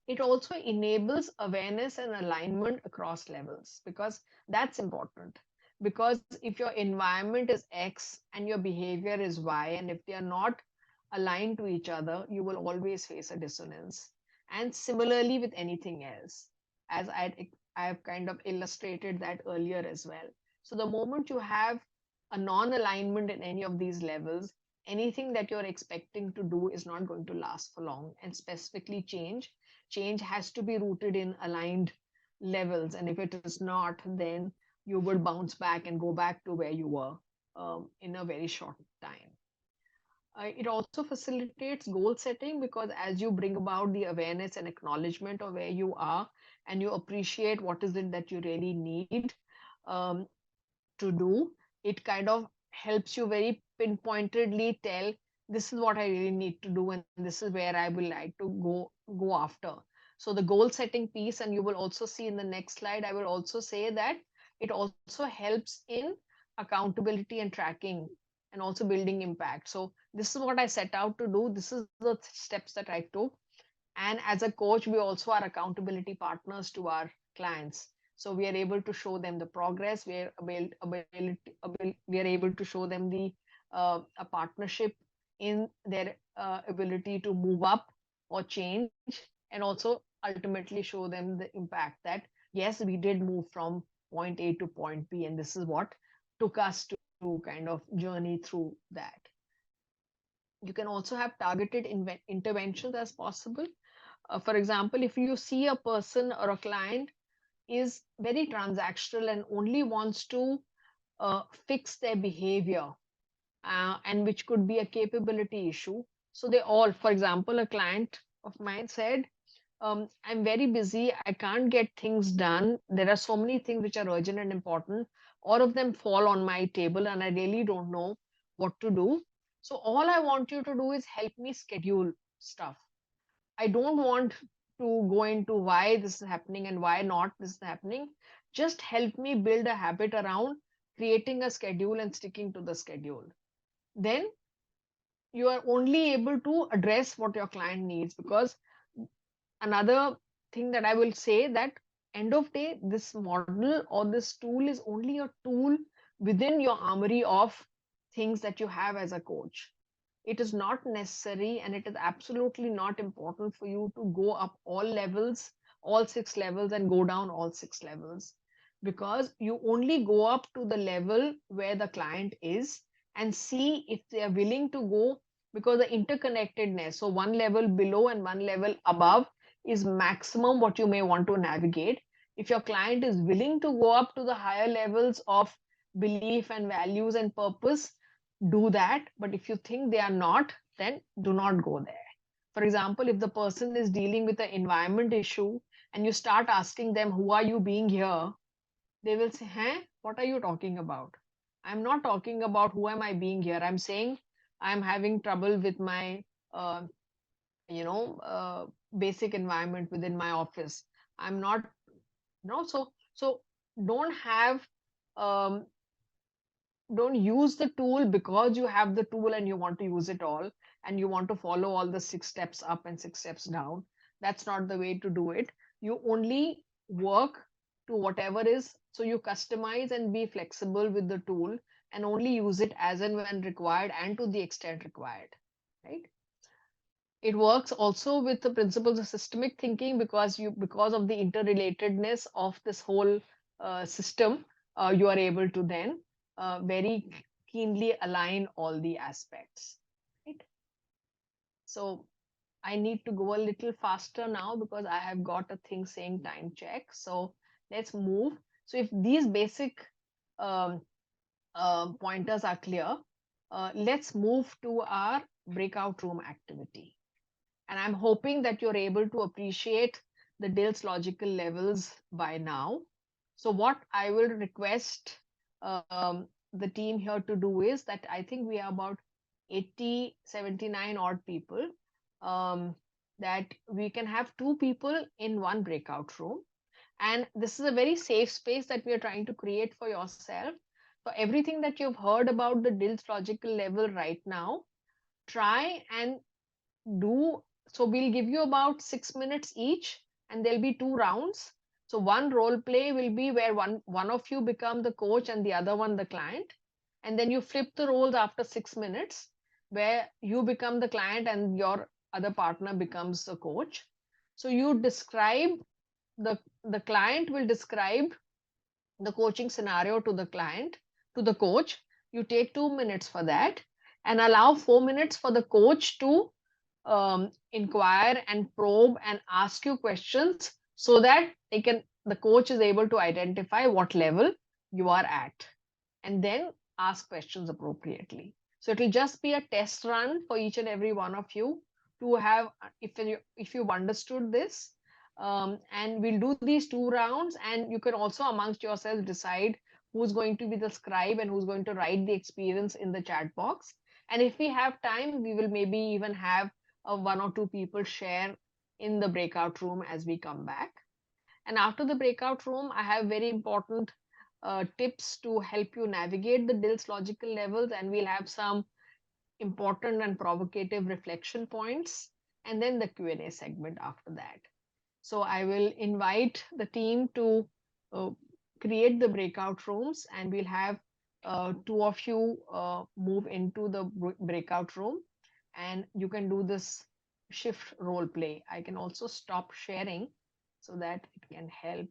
Speaker 2: It also enables awareness and alignment across levels, because that's important. Because if your environment is X and your behavior is Y, and if they are not aligned to each other, you will always face a dissonance. And similarly with anything else, as I have kind of illustrated that earlier as well. So the moment you have a non-alignment in any of these levels, anything that you're expecting to do is not going to last for long. And specifically change has to be rooted in aligned levels. And if it is not, then you would bounce back and go back to where you were in a very short time. It also facilitates goal setting, because as you bring about the awareness and acknowledgement of where you are, and you appreciate what is it that you really need um, to do, it kind of helps you very pinpointedly tell, this is what I really need to do, and this is where I will like to go after. So the goal setting piece, and you will also see in the next slide, I will also say that it also helps in accountability and tracking, and also building impact. So this is what I set out to do, this is the steps that I took. And as a coach, we also are accountability partners to our clients. So we are able to show them the progress. We are able to show them the a partnership in their ability to move up or change, and also ultimately show them the impact that yes, we did move from point A to point B, and this is what took us to kind of journey through that. You can also have targeted interventions as possible. For example, if you see a person or a client is very transactional and only wants to fix their behavior, and which could be a capability issue. So they all, for example, a client of mine said, I'm very busy, I can't get things done. There are so many things which are urgent and important. All of them fall on my table, and I really don't know what to do. So all I want you to do is help me schedule stuff. I don't want to go into why this is happening and why not this is happening. Just help me build a habit around creating a schedule and sticking to the schedule. Then you are only able to address what your client needs. Because another thing that I will say, that end of day, this model or this tool is only a tool within your armory of things that you have as a coach. It is not necessary, and it is absolutely not important for you to go up all levels, all 6 levels, and go down all 6 levels, because you only go up to the level where the client is and see if they are willing to go. Because the interconnectedness, so one level below and one level above, is maximum what you may want to navigate. If your client is willing to go up to the higher levels of belief and values and purpose, do that. But if you think they are not, then do not go there. For example, if the person is dealing with an environment issue and you start asking them, who are you being here? They will say, hey, what are you talking about? I'm not talking about who am I being here. I'm saying I'm having trouble with my uh, you know basic environment within my office. I'm not, so don't have um, don't use the tool because you have the tool and you want to use it all, and you want to follow all the 6 steps up and 6 steps down. That's not the way to do it. You only work to whatever is, so you customize and be flexible with the tool, and only use it as and when required and to the extent required, right? It works also with the principles of systemic thinking, because of the interrelatedness of this whole system, you are able to then very keenly align all the aspects, right? So I need to go a little faster now because I have got a thing saying time check. So let's move. So if these basic um, pointers are clear, let's move to our breakout room activity. And I'm hoping that you're able to appreciate the DILT's logical levels by now. So what I will request the team here to do is that I think we are about 80, 79 odd people, that we can have 2 people in one breakout room. And this is a very safe space that we are trying to create for yourself. So everything that you've heard about the DILT logical level right now, try and do. So we'll give you about 6 minutes each, and there'll be 2 rounds. So one role play will be where one of you become the coach and the other one the client, and then you flip the roles after 6 minutes, where you become the client and your other partner becomes the coach. So you describe the client will describe the coaching scenario to the client, to the coach. You take 2 minutes for that, and allow 4 minutes for the coach to inquire and probe and ask you questions, so that the coach is able to identify what level you are at, and then ask questions appropriately. So it will just be a test run for each and every one of you to have, if you've understood this. And we'll do these 2 rounds, and you can also amongst yourselves decide who's going to be the scribe and who's going to write the experience in the chat box. And if we have time, we will maybe even have 1 or 2 people share in the breakout room as we come back. And after the breakout room, I have very important tips to help you navigate the DILT's logical levels, and we'll have some important and provocative reflection points, and then the Q&A segment after that. So I will invite the team to create the breakout rooms, and we'll have 2 of you move into the breakout room, and you can do this shift role play. I can also stop sharing so that it can help.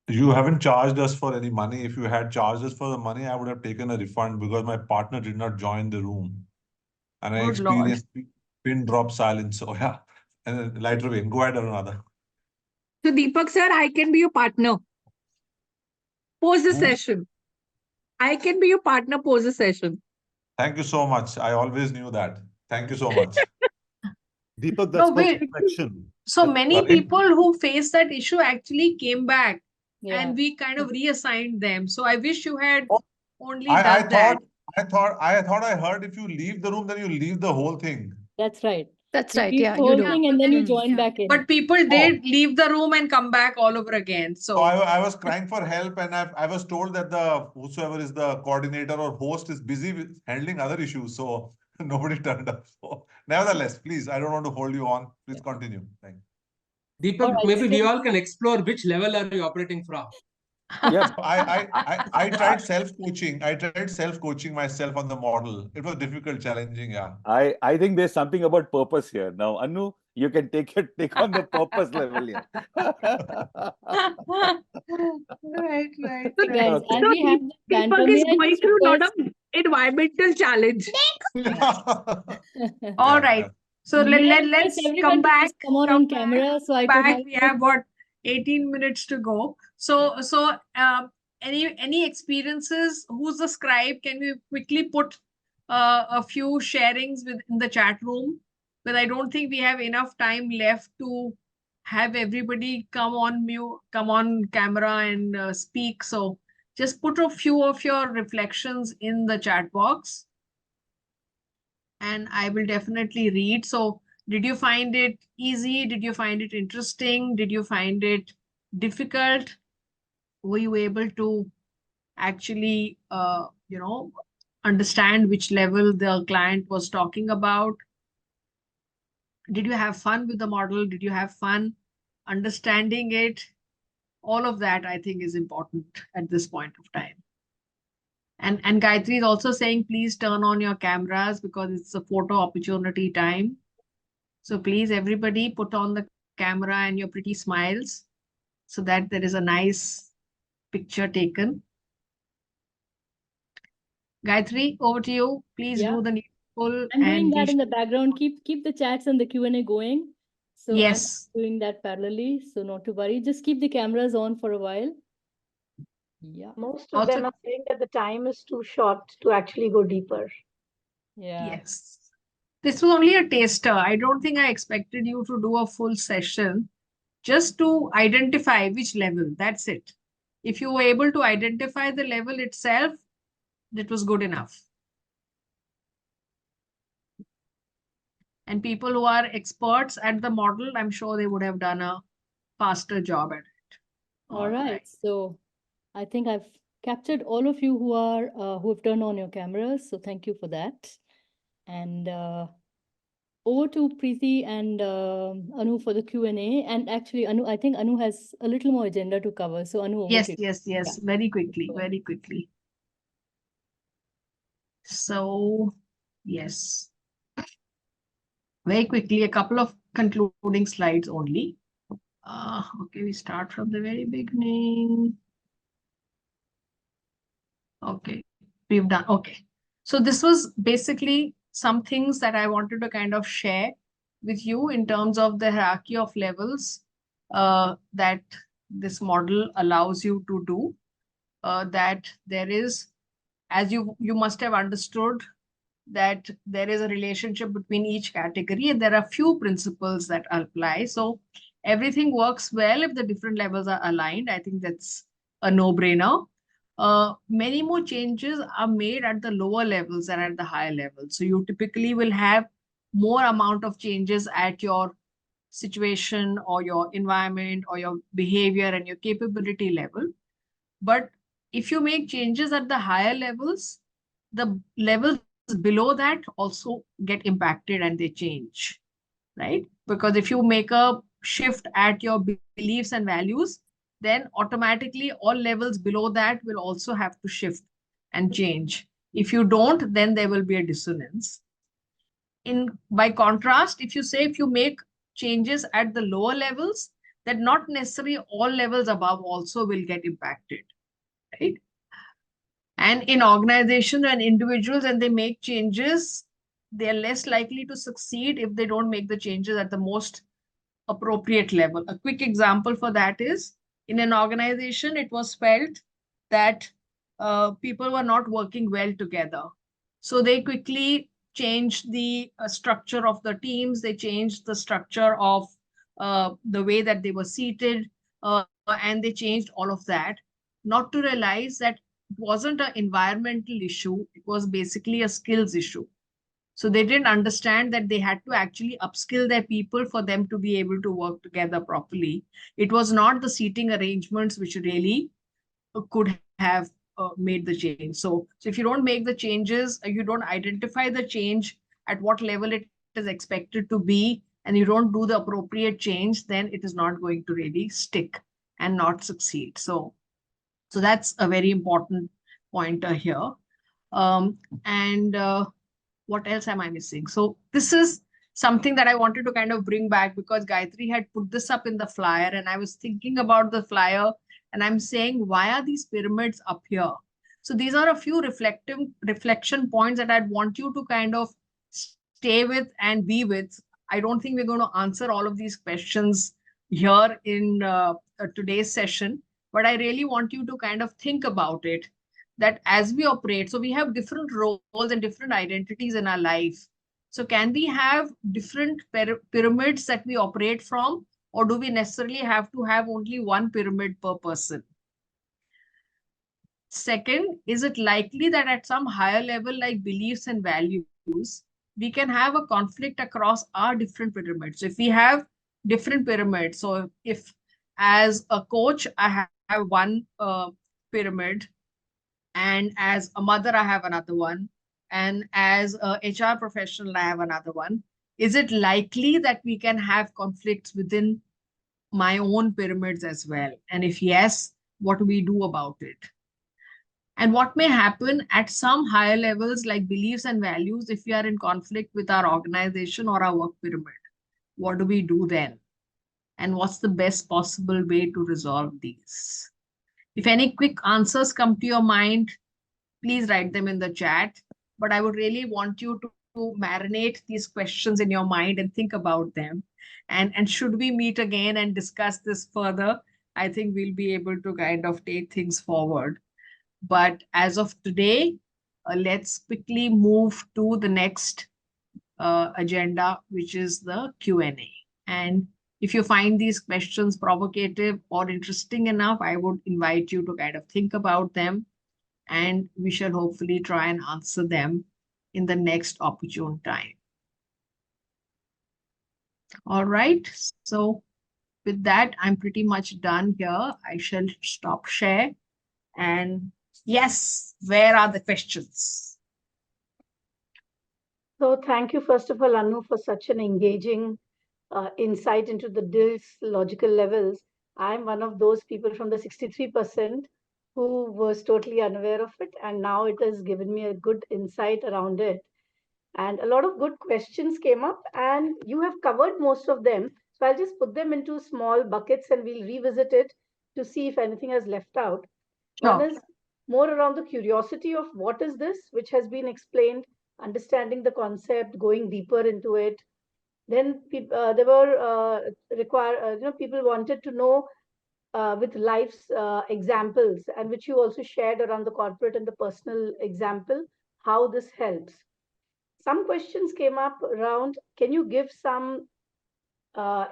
Speaker 4: You haven't charged us for any money. If you had charged us for the money, I would have taken a refund because my partner did not join the room. And I
Speaker 2: Good Lord.
Speaker 4: experienced pin drop silence. So yeah, and then lighter vein. Go ahead, Anuradha.
Speaker 5: So Deepak sir, I can be your partner. Pose the
Speaker 4: Who?
Speaker 5: session. I can be your partner. Pose the session.
Speaker 4: Thank you so much. I always knew that. Thank you so much.
Speaker 6: Deepak, that's
Speaker 2: No,
Speaker 6: called
Speaker 2: wait.
Speaker 6: reflection.
Speaker 2: So many
Speaker 4: Sorry?
Speaker 2: people who faced that issue actually came back,
Speaker 1: Yeah.
Speaker 2: and we kind of reassigned them. So I wish you had
Speaker 4: Oh,
Speaker 2: only
Speaker 4: I
Speaker 2: done that.
Speaker 4: thought I heard if you leave the room, then you leave the whole thing.
Speaker 1: That's right.
Speaker 5: That's
Speaker 1: You
Speaker 5: right.
Speaker 1: leave
Speaker 5: Yeah,
Speaker 1: the
Speaker 5: you
Speaker 1: whole
Speaker 5: do.
Speaker 1: thing and then you
Speaker 5: Mm.
Speaker 1: join back in.
Speaker 2: But people did leave the room and come back all over again.
Speaker 4: So
Speaker 2: So
Speaker 4: I was crying for help, and I was told that whosoever is the coordinator or host is busy with handling other issues. So nobody turned up. So nevertheless, please, I don't want to hold you on. Please continue. Thank you.
Speaker 7: Deepak,
Speaker 1: All right,
Speaker 7: maybe we
Speaker 1: so-
Speaker 7: all can explore which level are you operating from.
Speaker 6: Yes.
Speaker 4: I tried self-coaching. I tried self-coaching myself on the model. It was difficult, challenging, yeah.
Speaker 6: I think there's something about purpose here. Now, Anu, you can take on the purpose level here.
Speaker 2: right.
Speaker 1: So guys,
Speaker 6: Okay.
Speaker 1: as we have the banter,
Speaker 5: Deepak
Speaker 1: may
Speaker 5: is
Speaker 1: I
Speaker 5: going
Speaker 1: just
Speaker 5: through a lot
Speaker 1: request-
Speaker 5: of environmental challenge.
Speaker 2: All right. So
Speaker 1: May I
Speaker 2: let's
Speaker 1: request everyone
Speaker 2: come
Speaker 1: to
Speaker 2: back.
Speaker 1: just come on
Speaker 2: come
Speaker 1: camera so I could
Speaker 2: back.
Speaker 1: have
Speaker 2: We have what 18 minutes to go. So any experiences? Who's the scribe? Can we quickly put a few sharings in the chat room? But I don't think we have enough time left to have everybody come on camera and speak. So just put a few of your reflections in the chat box, and I will definitely read. So did you find it easy? Did you find it interesting? Did you find it difficult? Were you able to actually, understand which level the client was talking about? Did you have fun with the model? Did you have fun understanding it? All of that, I think, is important at this point of time. And Gayatri is also saying, please turn on your cameras because it's a photo opportunity time. So please, everybody, put on the camera and your pretty smiles so that there is a nice picture taken. Gayatri, over to you. Please
Speaker 1: Yeah.
Speaker 2: do the needful.
Speaker 1: I'm doing
Speaker 2: and
Speaker 1: that
Speaker 2: we
Speaker 1: in the background. Keep the chats and the Q&A going. So
Speaker 2: Yes.
Speaker 1: I'm doing that parallelly. So not to worry. Just keep the cameras on for a while. Yeah.
Speaker 3: Most of
Speaker 2: Also-
Speaker 3: them are saying that the time is too short to actually go deeper.
Speaker 1: Yeah.
Speaker 2: Yes. This was only a taster. I don't think I expected you to do a full session, just to identify which level. That's it.
Speaker 5: If you were able to identify the level itself, it was good enough. And people who are experts at the model, I'm sure they would have done a faster job at it.
Speaker 1: All right. So I think I've captured all of you who are who have turned on your cameras. So thank you for that. And over to Preeti and Anu for the Q&A. And actually, Anu, I think Anu has a little more agenda to cover. So Anu, over to you.
Speaker 5: Yes.
Speaker 1: Yeah.
Speaker 5: Very quickly. So, yes. Very quickly, a couple of concluding slides only. Okay, we start from the very beginning. Okay, we've done. Okay. So this was basically some things that I wanted to kind of share with you in terms of the hierarchy of levels that this model allows you to do. That there is, as you must have understood, that there is a relationship between each category, and there are few principles that apply. So everything works well if the different levels are aligned. I think that's a no-brainer. Many more changes are made at the lower levels than at the higher levels. So you typically will have more amount of changes at your situation or your environment or your behavior and your capability level. But if you make changes at the higher levels, the levels below that also get impacted and they change, right? Because if you make a shift at your beliefs and values, then automatically all levels below that will also have to shift and change. If you don't, then there will be a dissonance. By contrast, if you make changes at the lower levels, that not necessarily all levels above also will get impacted, right? And in organizations and individuals, and they make changes, they're less likely to succeed if they don't make the changes at the most appropriate level. A quick example for that is, in an organization, it was felt that people were not working well together. So they quickly changed the structure of the teams. They changed the structure of the way that they were seated, and they changed all of that, not to realize that it wasn't an environmental issue. It was basically a skills issue. So they didn't understand that they had to actually upskill their people for them to be able to work together properly. It was not the seating arrangements which really could have made the change. So if you don't make the changes, you don't identify the change at what level it is expected to be, and you don't do the appropriate change, then it is not going to really stick and not succeed. So that's a very important pointer here. And what else am I missing? So this is something that I wanted to kind of bring back, because Gayatri had put this up in the flyer, and I was thinking about the flyer, and I'm saying, why are these pyramids up here? So these are a few reflection points that I'd want you to kind of stay with and be with. I don't think we're going to answer all of these questions here in today's session, but I really want you to kind of think about it, that as we operate, so we have different roles and different identities in our life. So can we have different pyramids that we operate from, or do we necessarily have to have only one pyramid per person? Second, is it likely that at some higher level, like beliefs and values, we can have a conflict across our different pyramids? So if we have different pyramids, so if as a coach, I have one pyramid, and as a mother, I have another one, and as a HR professional, I have another one, is it likely that we can have conflicts within my own pyramids as well? And if yes, what do we do about it? And what may happen at some higher levels, like beliefs and values, if we are in conflict with our organization or our work pyramid? What do we do then? And what's the best possible way to resolve these? If any quick answers come to your mind, please write them in the chat. But I would really want you to marinate these questions in your mind and think about them. And should we meet again and discuss this further, I think we'll be able to kind of take things forward. But as of today, let's quickly move to the next agenda, which is the Q&A. And If you find these questions provocative or interesting enough, I would invite you to kind of think about them, and we shall hopefully try and answer them in the next opportune time. All right. So with that, I'm pretty much done here. I shall stop share. And yes, where are the questions?
Speaker 3: So thank you, first of all, Anu, for such an engaging insight into the DILT's logical levels. I'm one of those people from the 63% who was totally unaware of it, and now it has given me a good insight around it. And a lot of good questions came up, and you have covered most of them. So I'll just put them into small buckets and we'll revisit it to see if anything has left out. One
Speaker 5: Sure.
Speaker 3: is more around the curiosity of what is this, which has been explained, understanding the concept, going deeper into it. Then there were people wanted to know with life's examples, and which you also shared around the corporate and the personal example, how this helps. Some questions came up around, can you give us a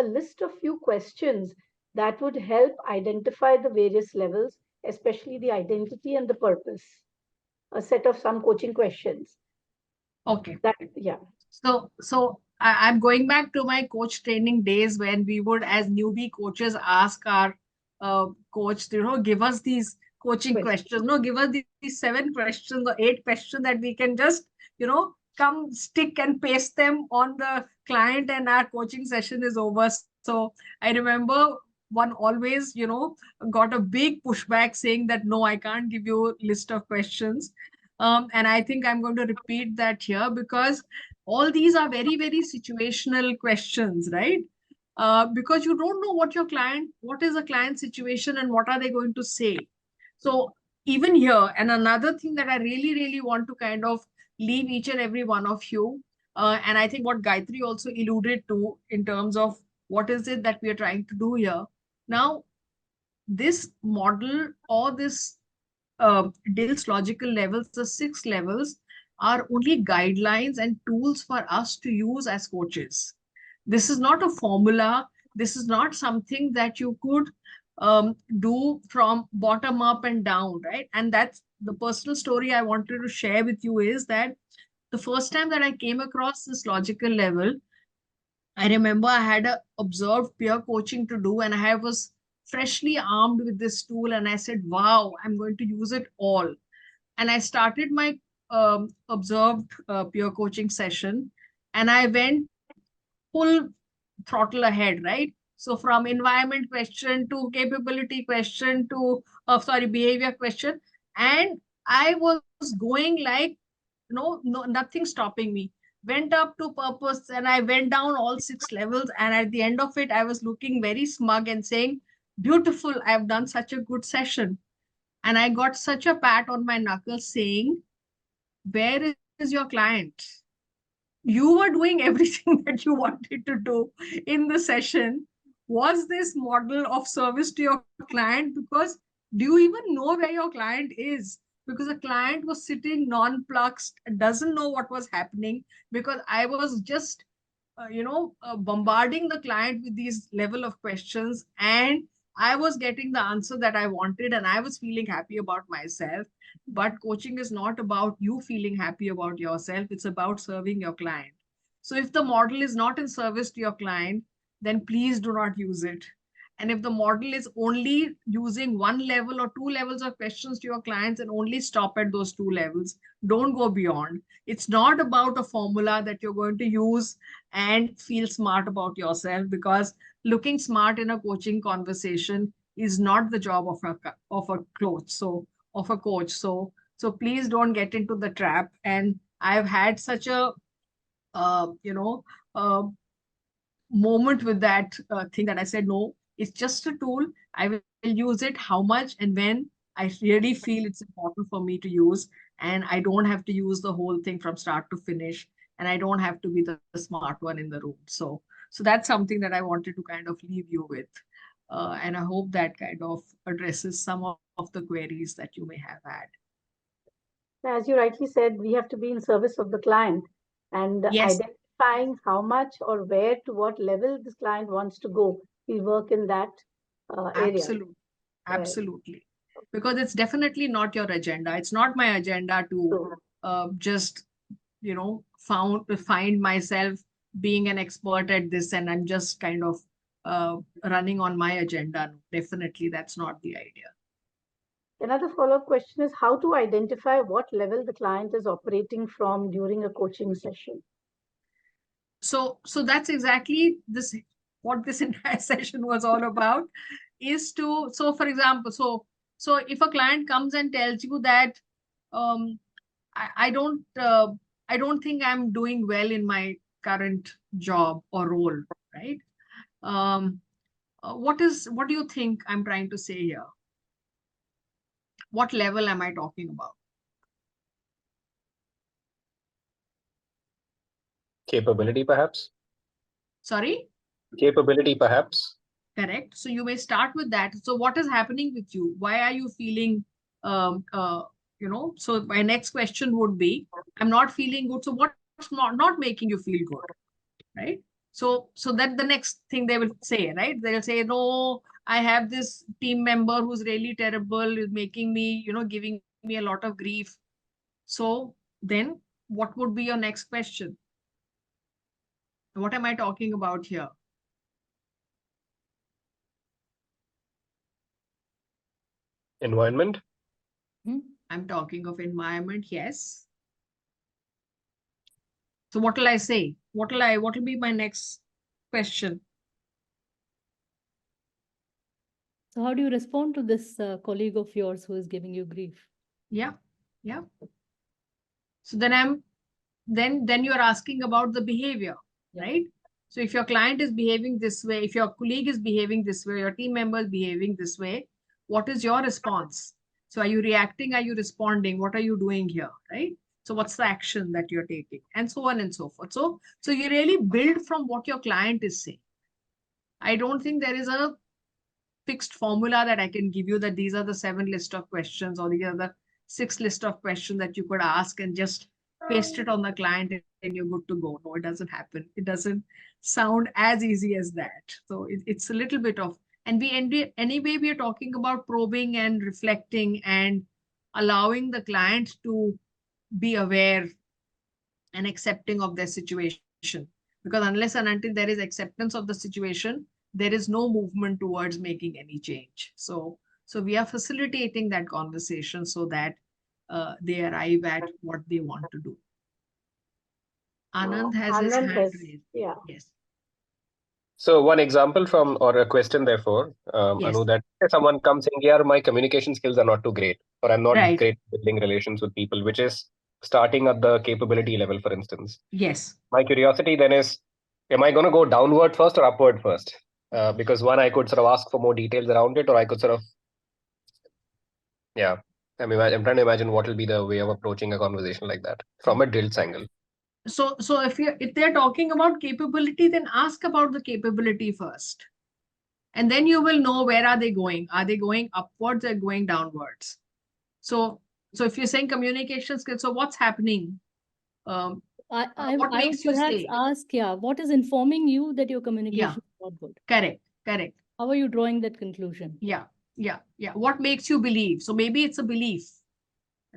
Speaker 3: list of few questions that would help identify the various levels, especially the identity and the purpose? A set of some coaching questions.
Speaker 5: Okay.
Speaker 3: Yeah.
Speaker 5: So I'm going back to my coach training days when we would, as newbie coaches, ask our coach to, give us these coaching questions. No, give us these 7 questions or 8 questions that we can just, come stick and paste them on the client and our coaching session is over. So I remember one always, got a big pushback saying that, no, I can't give you a list of questions. And I think I'm going to repeat that here because all these are very, very situational questions, right? Because you don't know what is the client situation and what are they going to say. So even here, and another thing that I really, really want to kind of leave each and every one of you, and I think what Gayatri also alluded to in terms of what is it that we are trying to do here. Now, this model or this DILT's logical levels, the 6 levels, are only guidelines and tools for us to use as coaches. This is not a formula. This is not something that you could do from bottom up and down, right? And that's the personal story I wanted to share with you is that the first time that I came across this logical level, I remember I had a observed peer coaching to do, and I was freshly armed with this tool, and I said, wow, I'm going to use it all. And I started my observed peer coaching session, and I went full throttle ahead, right? So from environment question to capability question to behavior question, and I was going like no, nothing stopping me. Went up to purpose and I went down all 6 levels. And at the end of it, I was looking very smug and saying, beautiful, I've done such a good session. And I got such a pat on my knuckles saying, where is your client? You were doing everything that you wanted to do in the session. Was this model of service to your client? Because do you even know where your client is? Because the client was sitting nonplussed, doesn't know what was happening, because I was just bombarding the client with these level of questions, and I was getting the answer that I wanted, and I was feeling happy about myself. But coaching is not about you feeling happy about yourself. It's about serving your client. So if the model is not in service to your client, then please do not use it. And if the model is only using 1 level or 2 levels of questions to your clients and only stop at those 2 levels, don't go beyond. It's not about a formula that you're going to use and feel smart about yourself, because looking smart in a coaching conversation is not the job of a coach. So please don't get into the trap. And I've had such a uh, moment with that thing that I said, no, it's just a tool. I will use it how much and when I really feel it's important for me to use. And I don't have to use the whole thing from start to finish. And I don't have to be the smart one in the room. So that's something that I wanted to kind of leave you with. And I hope that kind of addresses some of the queries that you may have had.
Speaker 3: As you rightly said, we have to be in service of the client and
Speaker 5: Yes.
Speaker 3: identifying how much or where to what level this client wants to go. We work in that area.
Speaker 5: Absolutely.
Speaker 3: Right.
Speaker 5: Absolutely. Because it's definitely not your agenda. It's not my agenda to
Speaker 3: So,
Speaker 5: just, find myself being an expert at this and I'm just kind of running on my agenda. Definitely, that's not the idea.
Speaker 3: another follow-up question is how to identify what level the client is operating from during a coaching session.
Speaker 5: So that's exactly this, what this entire session was all about, is to, so for example, so if a client comes and tells you that I don't think I'm doing well in my current job or role, right? What do you think I'm trying to say here? What level am I talking about?
Speaker 8: Capability, perhaps?
Speaker 5: Sorry?
Speaker 8: Capability, perhaps?
Speaker 5: Correct. So you may start with that. So what is happening with you? Why are you feeling, so my next question would be, I'm not feeling good. So what's not making you feel good, right? So that the next thing they will say, right? They'll say, no, I have this team member who's really terrible, is making me, giving me a lot of grief. So then what would be your next question? What am I talking about here?
Speaker 8: Environment?
Speaker 5: I'm talking of environment, yes. So what will I say? What will be my next question?
Speaker 1: So how do you respond to this colleague of yours who is giving you grief?
Speaker 5: Yeah. So then you're asking about the behavior, right? So if your client is behaving this way, if your colleague is behaving this way, your team member is behaving this way, what is your response? So are you reacting? Are you responding? What are you doing here, right? So what's the action that you're taking? And so on and so forth. So you really build from what your client is saying. I don't think there is a fixed formula that I can give you that these are the 7 list of questions or these are the 6 list of questions that you could ask and just paste it on the client and you're good to go. No, it doesn't happen. It doesn't sound as easy as that. So it's a little bit of, and anyway, we are talking about probing and reflecting and allowing the client to be aware and accepting of their situation. Because unless and until there is acceptance of the situation, there is no movement towards making any change. So we are facilitating that conversation so that they arrive at what they want to do. Anand has his hand raised.
Speaker 3: Yeah.
Speaker 5: Yes.
Speaker 8: So one example from, or a question therefore,
Speaker 5: Yes.
Speaker 8: Anu, that someone comes saying, yeah, my communication skills are not too great, or I'm not
Speaker 5: Right.
Speaker 8: great building relations with people, which is starting at the capability level, for instance.
Speaker 5: Yes.
Speaker 8: My curiosity then is, am I going to go downward first or upward first? Because one, I could sort of ask for more details around it, or I could sort of, yeah. I mean, I'm trying to imagine what will be the way of approaching a conversation like that from a DILT angle.
Speaker 5: So if they're talking about capability, then ask about the capability first. And then you will know where are they going. Are they going upwards or going downwards? So if you're saying communication skills, so what's happening?
Speaker 1: I
Speaker 5: what
Speaker 1: would
Speaker 5: makes you
Speaker 1: perhaps
Speaker 5: say?
Speaker 1: ask, what is informing you that your communication is not good?
Speaker 5: Correct.
Speaker 1: How are you drawing that conclusion?
Speaker 5: Yeah. What makes you believe? So maybe it's a belief,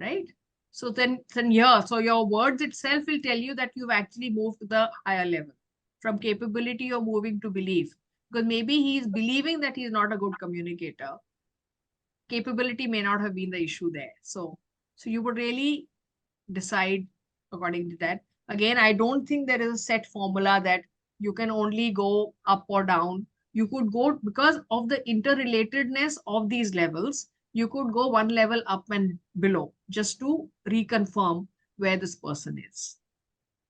Speaker 5: right? So then so your words itself will tell you that you've actually moved to the higher level. From capability, you're moving to belief. Because maybe he's believing that he's not a good communicator. Capability may not have been the issue there. So you would really decide according to that. Again, I don't think there is a set formula that you can only go up or down. You could go, because of the interrelatedness of these levels, you could go one level up and below just to reconfirm where this person is.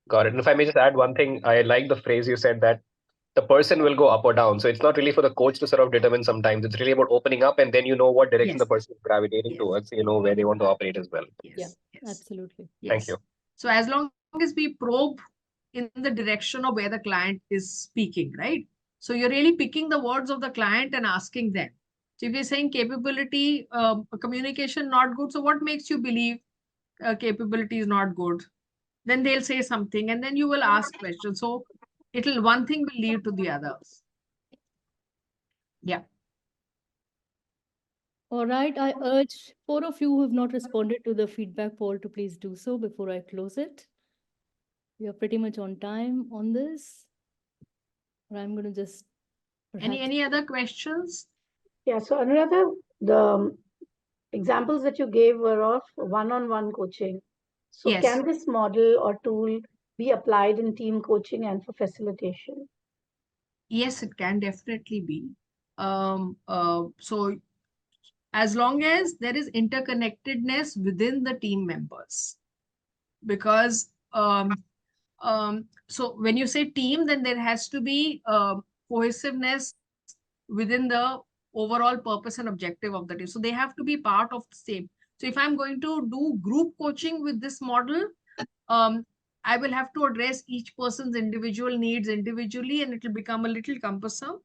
Speaker 8: Got it. And if I may just add one thing, I like the phrase you said that the person will go up or down. So it's not really for the coach to sort of determine sometimes. It's really about opening up and then you know what direction the person is gravitating towards, you know, where they want to operate as well.
Speaker 5: Yes.
Speaker 1: Absolutely.
Speaker 5: Yes.
Speaker 8: Thank you.
Speaker 5: So as long as we probe in the direction of where the client is speaking, right? So you're really picking the words of the client and asking them. So if you're saying capability, communication not good, so what makes you believe capability is not good? then they'll say something, and then you will ask questions. So one thing will lead to the others. Yeah.
Speaker 1: All right, I urge 4 of you who have not responded to the feedback poll to please do so before I close it. We are pretty much on time on this. I'm going to just
Speaker 5: Any other questions?
Speaker 3: Yeah, so Anuradha, the examples that you gave were of one-on-one coaching. So
Speaker 5: Yes.
Speaker 3: can this model or tool be applied in team coaching and for facilitation?
Speaker 5: Yes, it can definitely be. So as long as there is interconnectedness within the team members, because so when you say team, then there has to be cohesiveness within the overall purpose and objective of the team. So they have to be part of the same. So if I'm going to do group coaching with this model, I will have to address each person's individual needs individually, and it will become a little cumbersome.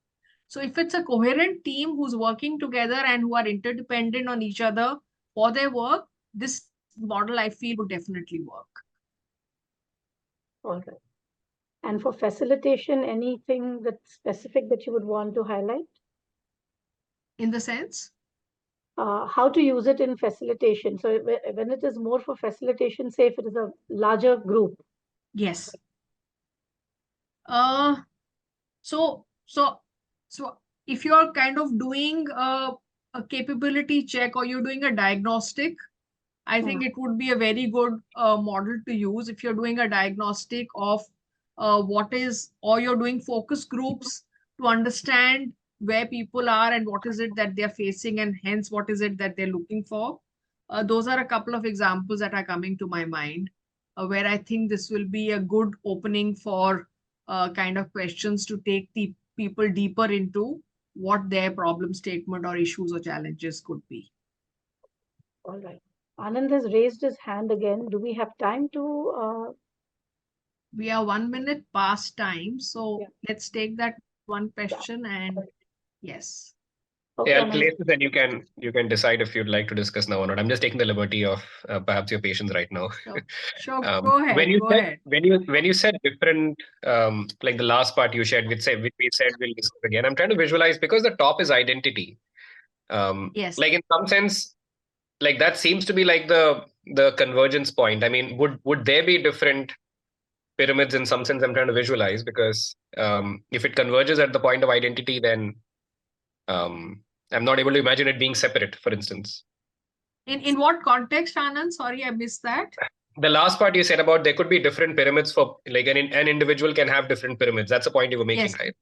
Speaker 5: So if it's a coherent team who's working together and who are interdependent on each other for their work, this model I feel would definitely work.
Speaker 3: All right. And for facilitation, anything that's specific that you would want to highlight?
Speaker 5: In the sense?
Speaker 3: How to use it in facilitation. So when it is more for facilitation, say if it is a larger group.
Speaker 5: Yes. So if you're kind of doing a capability check, or you're doing a diagnostic, I think it would be a very good model to use if you're doing a diagnostic of or you're doing focus groups to understand where people are and what is it that they're facing, and hence what is it that they're looking for. Those are a couple of examples that are coming to my mind, where I think this will be a good opening for kind of questions to take the people deeper into what their problem statement or issues or challenges could be.
Speaker 3: All right. Anand has raised his hand again. Do we have time to?
Speaker 5: We are 1 minute past time, so
Speaker 3: Yeah.
Speaker 5: let's take that one question and yes.
Speaker 3: Okay,
Speaker 8: Yeah, I'll
Speaker 3: Anand.
Speaker 8: place this and you can decide if you'd like to discuss now or not. I'm just taking the liberty of perhaps your patience right now.
Speaker 5: Sure, go ahead.
Speaker 8: When you said different, like the last part you shared, we said we'll discuss again. I'm trying to visualize, because the top is identity.
Speaker 5: Yes.
Speaker 8: Like in some sense, like that seems to be like the convergence point. I mean, would there be different pyramids in some sense? I'm trying to visualize, because if it converges at the point of identity, then I'm not able to imagine it being separate, for instance.
Speaker 5: In what context, Anand? Sorry, I missed that.
Speaker 8: The last part you said about there could be different pyramids for, like, an individual can have different pyramids. That's the point you were making,
Speaker 5: Yes.
Speaker 8: right?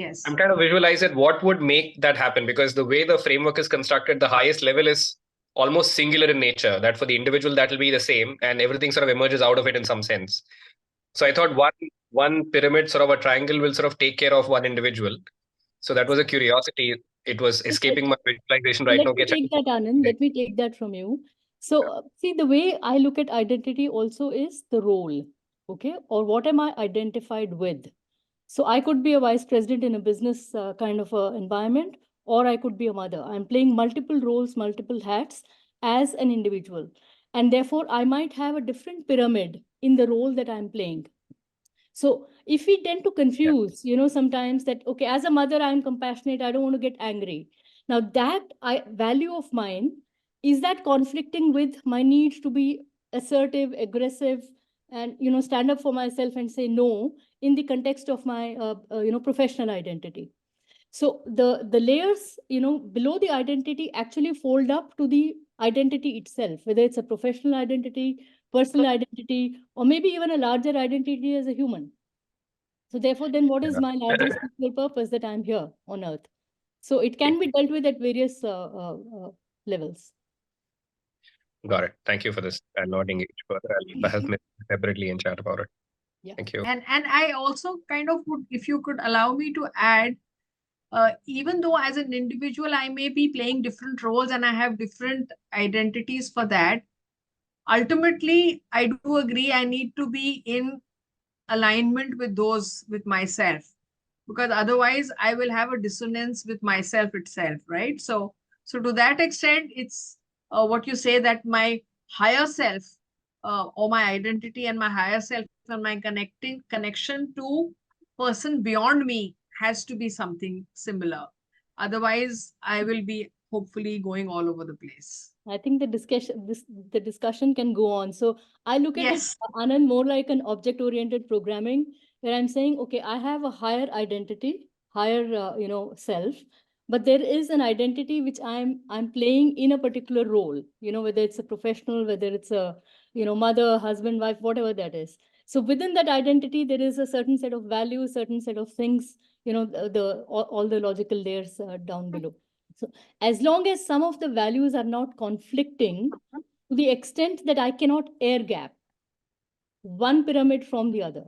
Speaker 5: Yes.
Speaker 8: I'm trying to visualize it. What would make that happen? Because the way the framework is constructed, the highest level is almost singular in nature, that for the individual, that will be the same, and everything sort of emerges out of it in some sense. So I thought one pyramid, sort of a triangle, will sort of take care of one individual. So that was a curiosity. It was escaping my visualization right now.
Speaker 1: Let me take that, Anand. Let me take that from you. So see, the way I look at identity also is the role, okay? Or what am I identified with? So I could be a vice president in a business kind of a environment, or I could be a mother. I'm playing multiple roles, multiple hats as an individual. And therefore, I might have a different pyramid in the role that I'm playing. So if we tend to confuse, sometimes that, okay, as a mother, I'm compassionate, I don't want to get angry. Now that value of mine, is that conflicting with my need to be assertive, aggressive, and, stand up for myself and say no in the context of my, professional identity? So the layers, below the identity actually fold up to the identity itself, whether it's a professional identity, personal identity, or maybe even a larger identity as a human. So therefore, then what is my larger spiritual purpose that I'm here on earth? So it can be dealt with at various levels.
Speaker 8: Got it. Thank you for this. I'll not engage further. I'll perhaps separately in chat about it.
Speaker 1: Yeah.
Speaker 8: Thank you.
Speaker 5: And I also kind of would, if you could allow me to add, even though as an individual, I may be playing different roles and I have different identities for that, ultimately, I do agree I need to be in alignment with myself, because otherwise I will have a dissonance with myself itself, right? So to that extent, it's what you say, that my higher self or my identity and my higher self and my connection to person beyond me has to be something similar. Otherwise, I will be hopefully going all over the place.
Speaker 1: I think the discussion can go on. So I look at it,
Speaker 5: Yes.
Speaker 1: Anand, more like an object-oriented programming, where I'm saying, okay, I have a higher identity, higher self, but there is an identity which I'm playing in a particular role. Whether it's a professional, whether it's a mother, husband, wife, whatever that is. So within that identity, there is a certain set of values, certain set of things. All the logical layers down below. So as long as some of the values are not conflicting to the extent that I cannot air gap one pyramid from the other,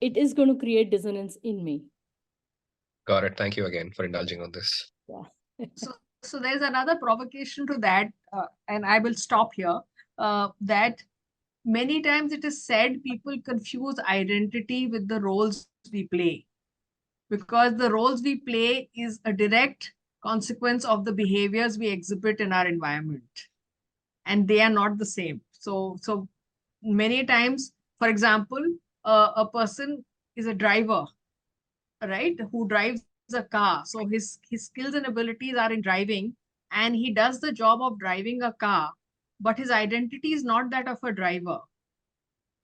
Speaker 1: it is going to create dissonance in me.
Speaker 8: Got it. Thank you again for indulging on this.
Speaker 1: Yeah.
Speaker 5: So there's another provocation to that, and I will stop here, that many times it is said people confuse identity with the roles we play, because the roles we play is a direct consequence of the behaviors we exhibit in our environment, and they are not the same. So many times, for example, a person is a driver, right, who drives a car. So his skills and abilities are in driving, and he does the job of driving a car, but his identity is not that of a driver,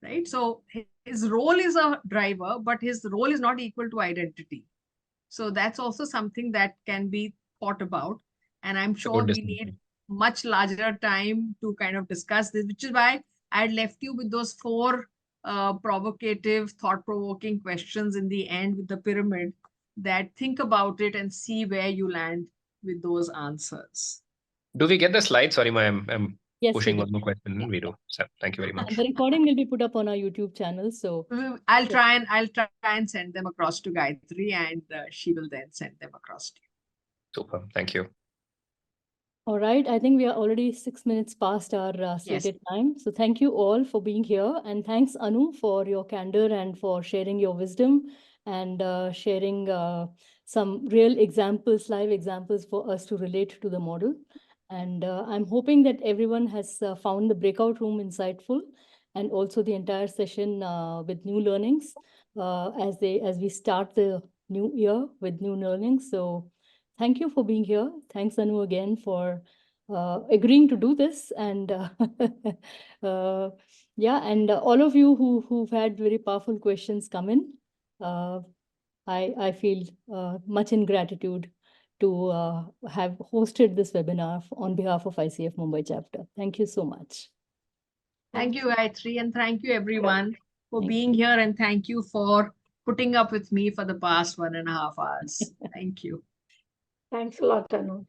Speaker 5: right? So his role is a driver, but his role is not equal to identity. So that's also something that can be thought about. And I'm sure we need much larger time to kind of discuss this, which is why I left you with those 4 provocative, thought-provoking questions in the end with the pyramid, that think about it and see where you land with those answers.
Speaker 8: Do we get the slide? Sorry, I'm
Speaker 1: Yes,
Speaker 8: pushing
Speaker 1: we
Speaker 8: one
Speaker 1: do.
Speaker 8: more question. We do. So thank you very much.
Speaker 1: The recording will be put up on our YouTube channel. So
Speaker 5: I'll try and send them across to Gayatri, and she will then send them across to you.
Speaker 8: Super. Thank you.
Speaker 1: all right, I think we are already 6 minutes past our stated time. So thank you all for being here. And thanks, Anu, for your candor and for sharing your wisdom and sharing some real examples, live examples for us to relate to the model. And I'm hoping that everyone has found the breakout room insightful, and also the entire session with new learnings as we start the new year with new learnings. So thank you for being here. Thanks, Anu, again for agreeing to do this. And and all of you who've had very powerful questions come in. I feel much in gratitude to have hosted this webinar on behalf of ICF Mumbai chapter. Thank you so much.
Speaker 5: Thank you, Gayatri, and thank you everyone for being here, and thank you for putting up with me for the past 1.5 hours. Thank you.
Speaker 3: Thanks a lot, Anu.